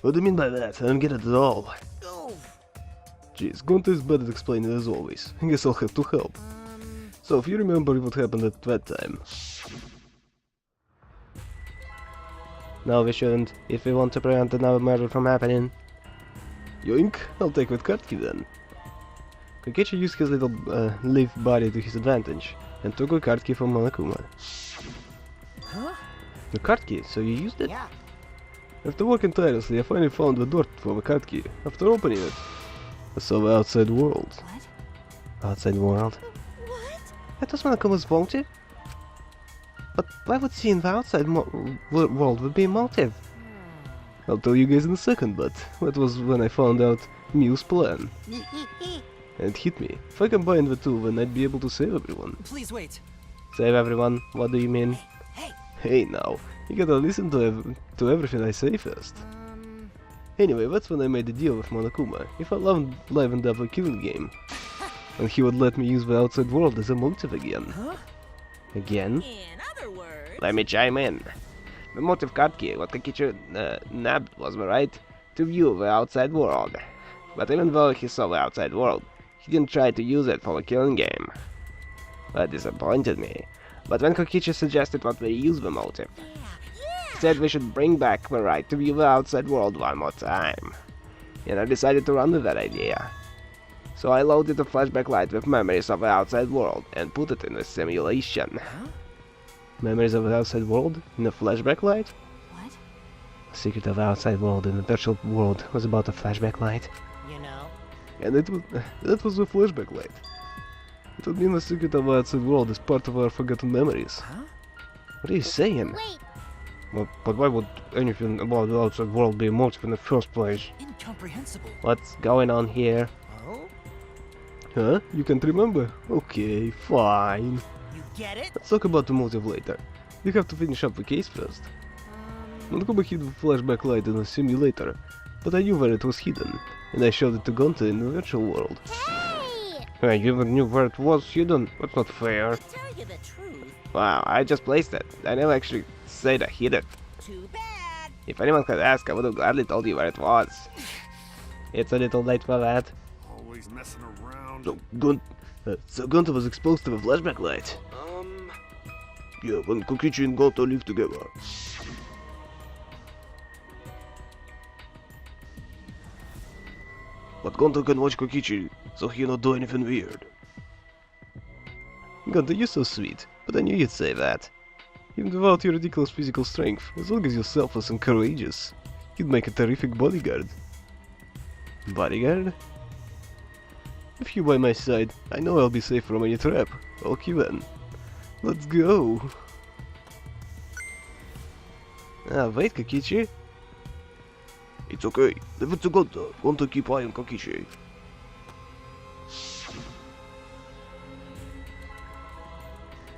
What do you mean by that? I don't get it at all. Oh. Jeez, Gonta is bad at explaining as always. I guess I'll have to help. So, if you remember what happened at that time. No, we shouldn't, if we want to prevent another murder from happening. Yoink, I'll take with card key then. Kokichi used his little leaf body to his advantage, and took a card key from Monokuma. Huh? The card key, so you used it? Yeah. After working tirelessly, I finally found the door for the card key. After opening it, I saw the outside world. What? Outside world? What? That was Monokuma's motive? But why would seeing the outside world would be a motive? I'll tell you guys in a second, but that was when I found out Miyu's plan. It hit me. If I combine the two, then I'd be able to save everyone. Please wait. Save everyone? What do you mean? Hey. Hey now, you gotta listen to everything I say first. Anyway, that's when I made a deal with Monokuma. If I livened up a killing game, and he would let me use the outside world as a motive again. Huh? Again? In other words, Let me chime in. The motive card key, what Kokichi nabbed was the right to view the outside world. But even though he saw the outside world, he didn't try to use it for a killing game. That disappointed me. But when Kokichi suggested that we use the motive, he said we should bring back the right to view the outside world one more time. And I decided to run with that idea. So I loaded a flashback light with memories of the outside world and put it in the simulation. Huh? Memories of the outside world in a flashback light? What? The secret of the outside world in the virtual world was about a flashback light. You know. And that was a flashback light. It would mean the secret of our outside world is part of our forgotten memories. Huh? What are you saying? Wait, But why would anything about the outside world be emotive in the first place? Incomprehensible. What's going on here? Oh? Huh? You can't remember? Okay, fine. You get it? Let's talk about the motive later. You have to finish up the case first. Monocub hid the flashback light in the simulator, but I knew where it was hidden, and I showed it to Gonta in the virtual world. hey! Hey, you even knew where it was hidden? That's not fair. To tell you the truth, Wow, I just placed it. I never actually said I hid it. too bad. If anyone had asked, I would have gladly told you where it was. It's a little late for that. Always messing around. So Gonta was exposed to the flashback light. Yeah, when Kokichi and Gonta live together. But Gonta can watch Kokichi, so he not do anything weird. Gonta, you're so sweet, but I knew you'd say that. Even without your ridiculous physical strength, as long as you're selfless and courageous, you'd make a terrific bodyguard. Bodyguard? With you by my side, I know I'll be safe from any trap. Okay then. Let's go! Ah, wait, Kokichi. It's okay. Leave it to Gonta. Gonta keep eye on Kokichi.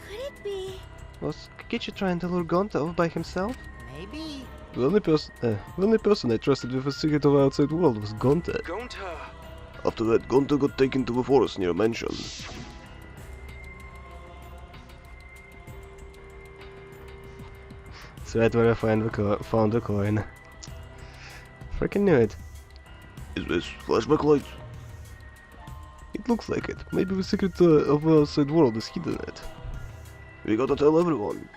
Could it be? Was Kokichi trying to lure Gonta off by himself? Maybe. The only person I trusted with the secret of the outside world was Gonta. Gonta! After that, Gonta got taken to the forest near a mansion. That's right where I found the coin. Freaking knew it. Is this flashback light? It looks like it. Maybe the secret of the outside world is hidden in it. We gotta tell everyone.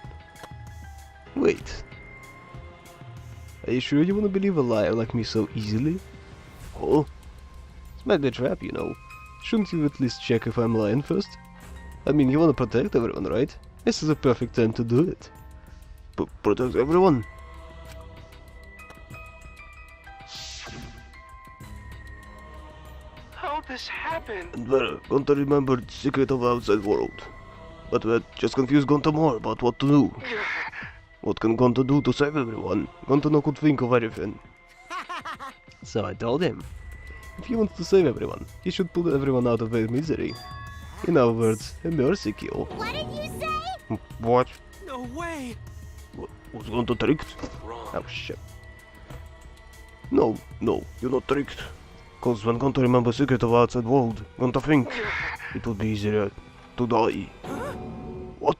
Wait. Are you sure you wanna believe a liar like me so easily? Oh? This might be a trap, you know. Shouldn't you at least check if I'm lying first? I mean, you wanna protect everyone, right? This is a perfect time to do it. Protect everyone? How'd this happen? And well, Gonta remembered the secret of the outside world. But that just confused Gonta more about what to do. What can Gonta do to save everyone? Gonta no could think of anything. So I told him, if he wants to save everyone, he should pull everyone out of their misery. In other words, a mercy kill. What did you say? What? No way! Was Gonta tricked? Wrong. Oh shit. No, you're not tricked. Cause when Gonta remembers the secret of the outside world, Gonta think it would be easier to die. What?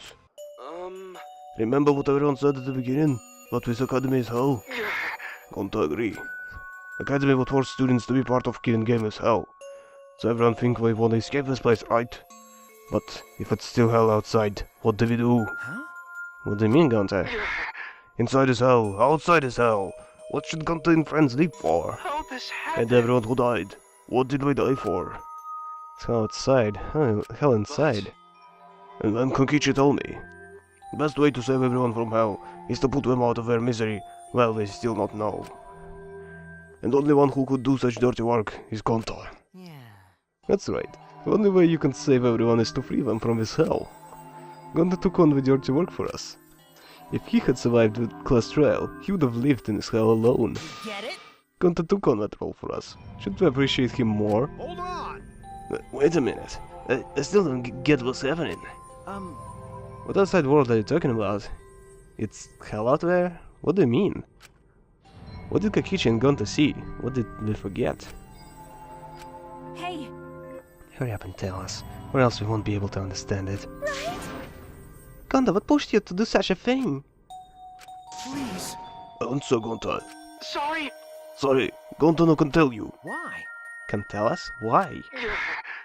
Remember what everyone said at the beginning? That this academy is hell? Gonta agree. Academy would force students to be part of Killing Game is hell. So everyone think we want to escape this place, right? But if it's still hell outside, what do we do? Huh? What do you mean, Gonta? Inside is hell, outside is hell. What should Gonta and friends live for? How'd this happen? And everyone who died, what did we die for? It's hell outside, hell inside. And then Kokichi told me, the best way to save everyone from hell is to put them out of their misery while they still not know. And only one who could do such dirty work is Gonta. Yeah. That's right. The only way you can save everyone is to free them from this hell. Gonta took on the dirty work for us. If he had survived the class trial, he would have lived in his hell alone. Get it? Gonta took on that role for us. Shouldn't we appreciate him more? Hold on! Wait a minute. I still don't get what's happening. What outside world are you talking about? It's hell out there? What do you mean? What did Kokichi and Gonta see? What did they forget? Hey, Hurry up and tell us, or else we won't be able to understand it. Right? Gonta, what pushed you to do such a thing? Please. Answer, Gonta. Sorry. Sorry, Gonta no can tell you. Why? Can tell us? Why?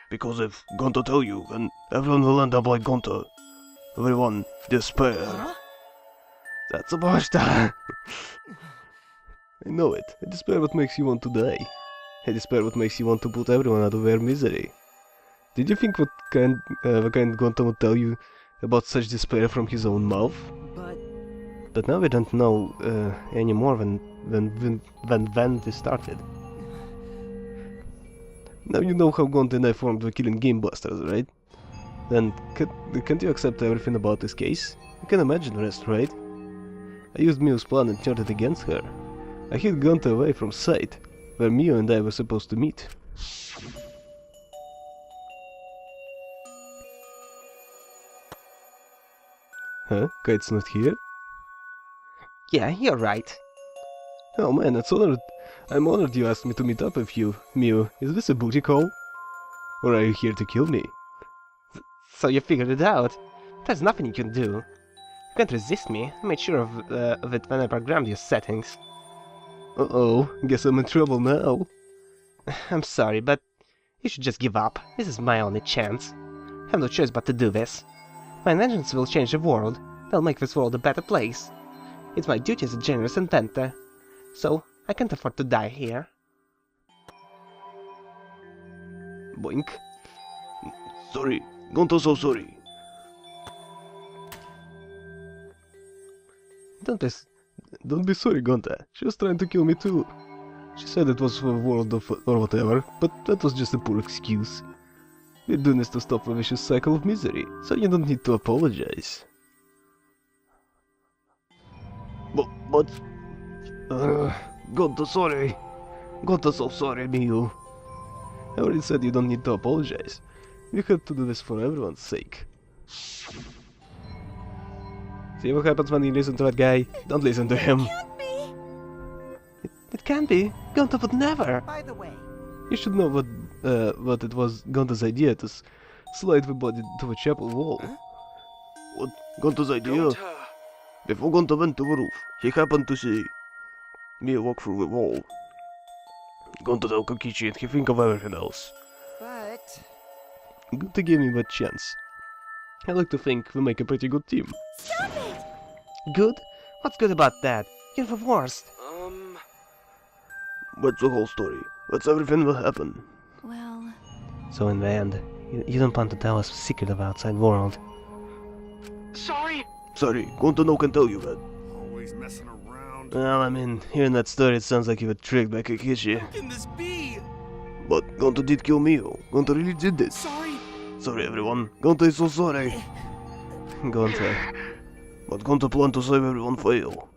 Because if Gonta tell you, then everyone will end up like Gonta. Everyone despair. Huh? That's a basta. I know it. I despair what makes you want to die. I despair what makes you want to put everyone out of their misery. Did you think the kind Gonta would tell you about such despair from his own mouth? But now we don't know any more than when we started. Now you know how Gonta and I formed the Killing Game Busters, right? Then, can't you accept everything about this case? You can imagine the rest, right? I used Mio's plan and turned it against her. I hid Gonta away from sight, where Mio and I were supposed to meet. Huh? Kite's not here? Yeah, you're right. Oh man, I'm honored you asked me to meet up with you, Mio. Is this a booty call? Or are you here to kill me? So you figured it out. There's nothing you can do. You can't resist me. I made sure of it when I programmed your settings. Uh-oh, guess I'm in trouble now. I'm sorry, but you should just give up. This is my only chance. I have no choice but to do this. My inventions will change the world. They'll make this world a better place. It's my duty as a generous inventor. So, I can't afford to die here. Boink. Sorry, Gonto, so sorry. Don't be sorry, Gonta. She was trying to kill me too. She said it was for a world of or whatever, but that was just a poor excuse. We're doing this to stop a vicious cycle of misery, so you don't need to apologize. But... Gonta, sorry. Gonta, so sorry, Mio. I already said you don't need to apologize. You had to do this for everyone's sake. See what happens when you listen to that guy? Don't listen to him. It can be. Gonta would never. By the way, You should know what it was Gonta's idea to slide the body to the chapel wall. Huh? What? Gonta's idea? Gonta! Before Gonta went to the roof, he happened to see Mia walk through the wall. Gonta told Kokichi and he think of everything else. but... Gonta gave me that chance. I like to think we make a pretty good team. Stop it! Good? What's good about that? You're the worst. What's the whole story? What's everything will happen? Well, So in the end, you don't want to tell us the secret of outside world. Sorry! Sorry, Gonta no can tell you that. Always messing around. Well, I mean, hearing that story it sounds like you were tricked by Kokichi. How can this be? But Gonta did kill Mio. Gonta really did this. Sorry! Sorry everyone, Gonta is so sorry. Gonta. But Gonta planned to save everyone fail.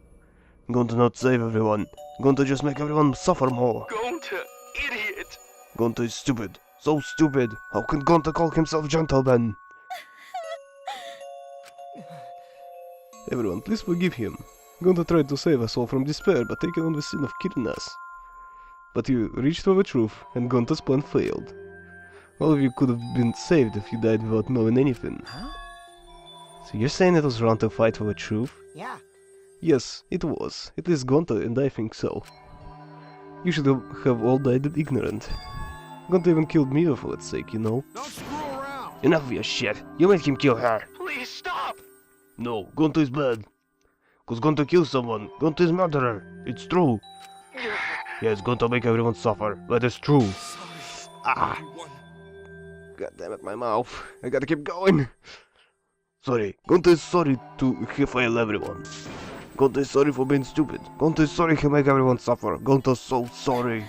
Gonta not save everyone. Gonta just make everyone suffer more. Gonta, idiot! Gonta is stupid. So stupid. How can Gonta call himself gentleman? Everyone, please forgive him. Gonta tried to save us all from despair by taking on the sin of killing us. But you reached for the truth, and Gonta's plan failed. All of you could have been saved if you died without knowing anything. Huh? So you're saying it was wrong to fight for the truth? Yeah. Yes, it was. At least Gonta, and I think so. You should have all died ignorant. Gonta even killed Mio for its sake, you know. Don't screw around. Enough of your shit. You made him kill her. Please stop! No, Gonta is bad. Cause Gonta kills someone. Gonta is murderer. It's true. Yes, Gonta make everyone suffer, but it's true. Sorry, Ah! everyone. God damn it, my mouth. I gotta keep going. Sorry. Gonta is sorry he fail everyone. Gonta is sorry for being stupid. Gonta is sorry he make everyone suffer. Gonta's so sorry.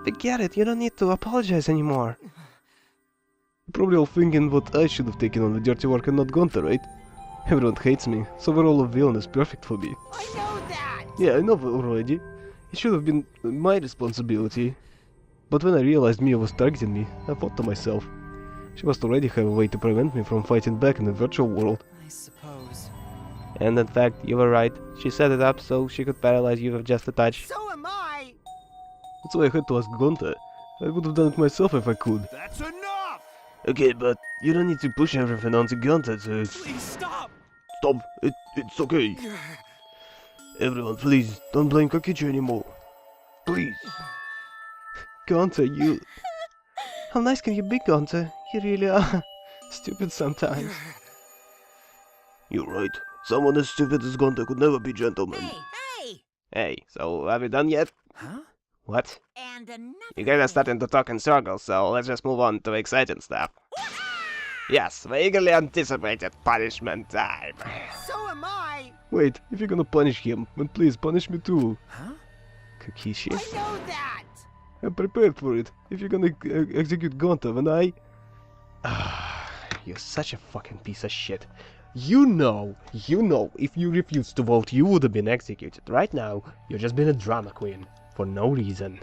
Forget it, you don't need to apologize anymore. You're probably all thinking what I should have taken on the dirty work and not Gonta, right? Everyone hates me, so the role of villain is perfect for me. I know that! Yeah, I know already. It should have been my responsibility. But when I realized Mia was targeting me, I thought to myself, she must already have a way to prevent me from fighting back in the virtual world. I suppose. And in fact, you were right. She set it up so she could paralyze you with just a touch. So am I! That's why I had to ask Gonta. I would have done it myself if I could. That's enough! Okay, but you don't need to push everything onto Gonta to... Please stop! Stop! It's okay. Everyone, please, don't blame Kokichi anymore. Please. Gonta, you... How nice can you be, Gonta? You really are stupid sometimes. You're right. Someone as stupid as Gonta could never be gentleman. Hey! Hey, so have you done yet? Huh? What? And another You guys are thing. starting to talk in circles, so let's just move on to exciting stuff. Yes, the eagerly anticipated punishment time. So am I! Wait, if you're gonna punish him, then please punish me too. Huh? Kokichi? I know that! I'm prepared for it. If you're gonna execute Gonta, then I... You're such a fucking piece of shit. You know, if you refused to vote, you would have been executed. Right now, you're just been a drama queen. For no reason.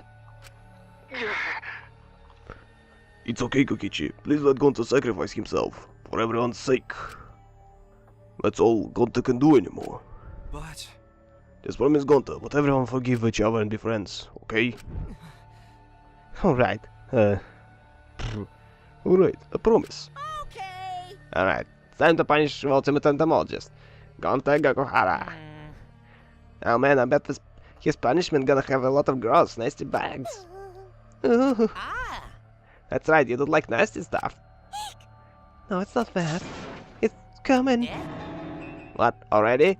It's okay, Kokichi. Please let Gonta sacrifice himself. For everyone's sake. That's all Gonta can do anymore. But... Just promise Gonta, let everyone forgive each other and be friends, okay? Alright, Alright, I promise. Okay. alright. Time to punish ultimate entomologist. Gonta Gakuhara. Oh man, I bet his punishment gonna have a lot of gross, nasty bags. Ooh. Ah. That's right, you don't like nasty stuff. No, it's not bad. It's coming. Yeah. What, already?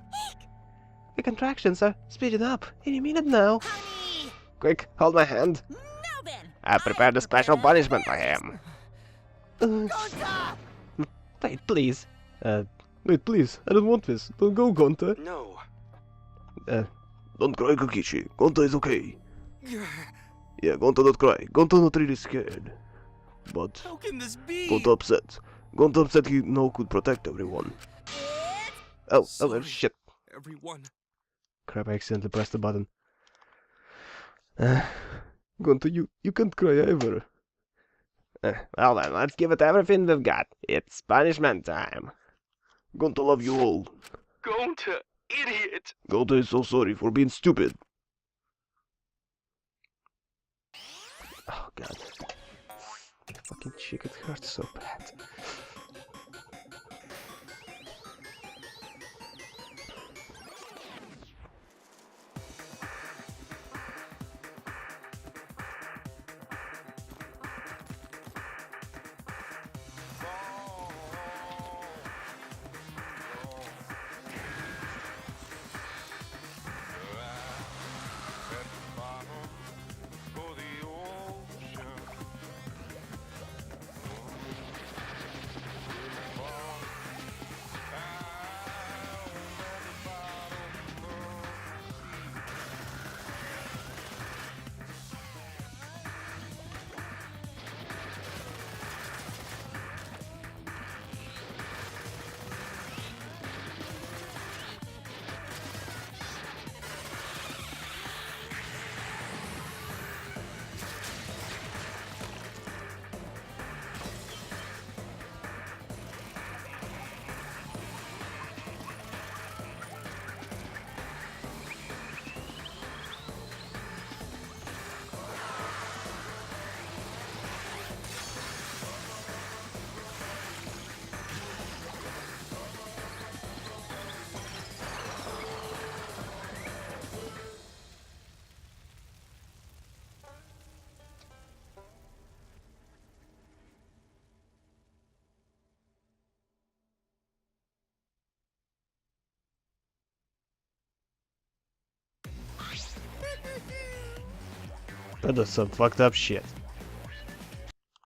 The contractions are speeding up. Any minute now. Honey. Quick, hold my hand. Now then. I prepared a special punishment for him. Gonta! Wait, please. Wait, please. I don't want this. Don't go, Gonta. no. Don't cry, Kokichi. Gonta is okay. Yeah, Gonta don't cry. Gonta not really scared. But How can this be? Gonta upset. Gonta upset he no could protect everyone. Oh, Sorry. shit. Everyone. Crap, I accidentally pressed the button. Gonta, you can't cry ever. Well then, let's give it everything we've got. It's punishment time. Gonta love you all. Gonta, idiot! Gonta is so sorry for being stupid. Oh god. Fucking chick, it hurts so bad. That is some fucked up shit.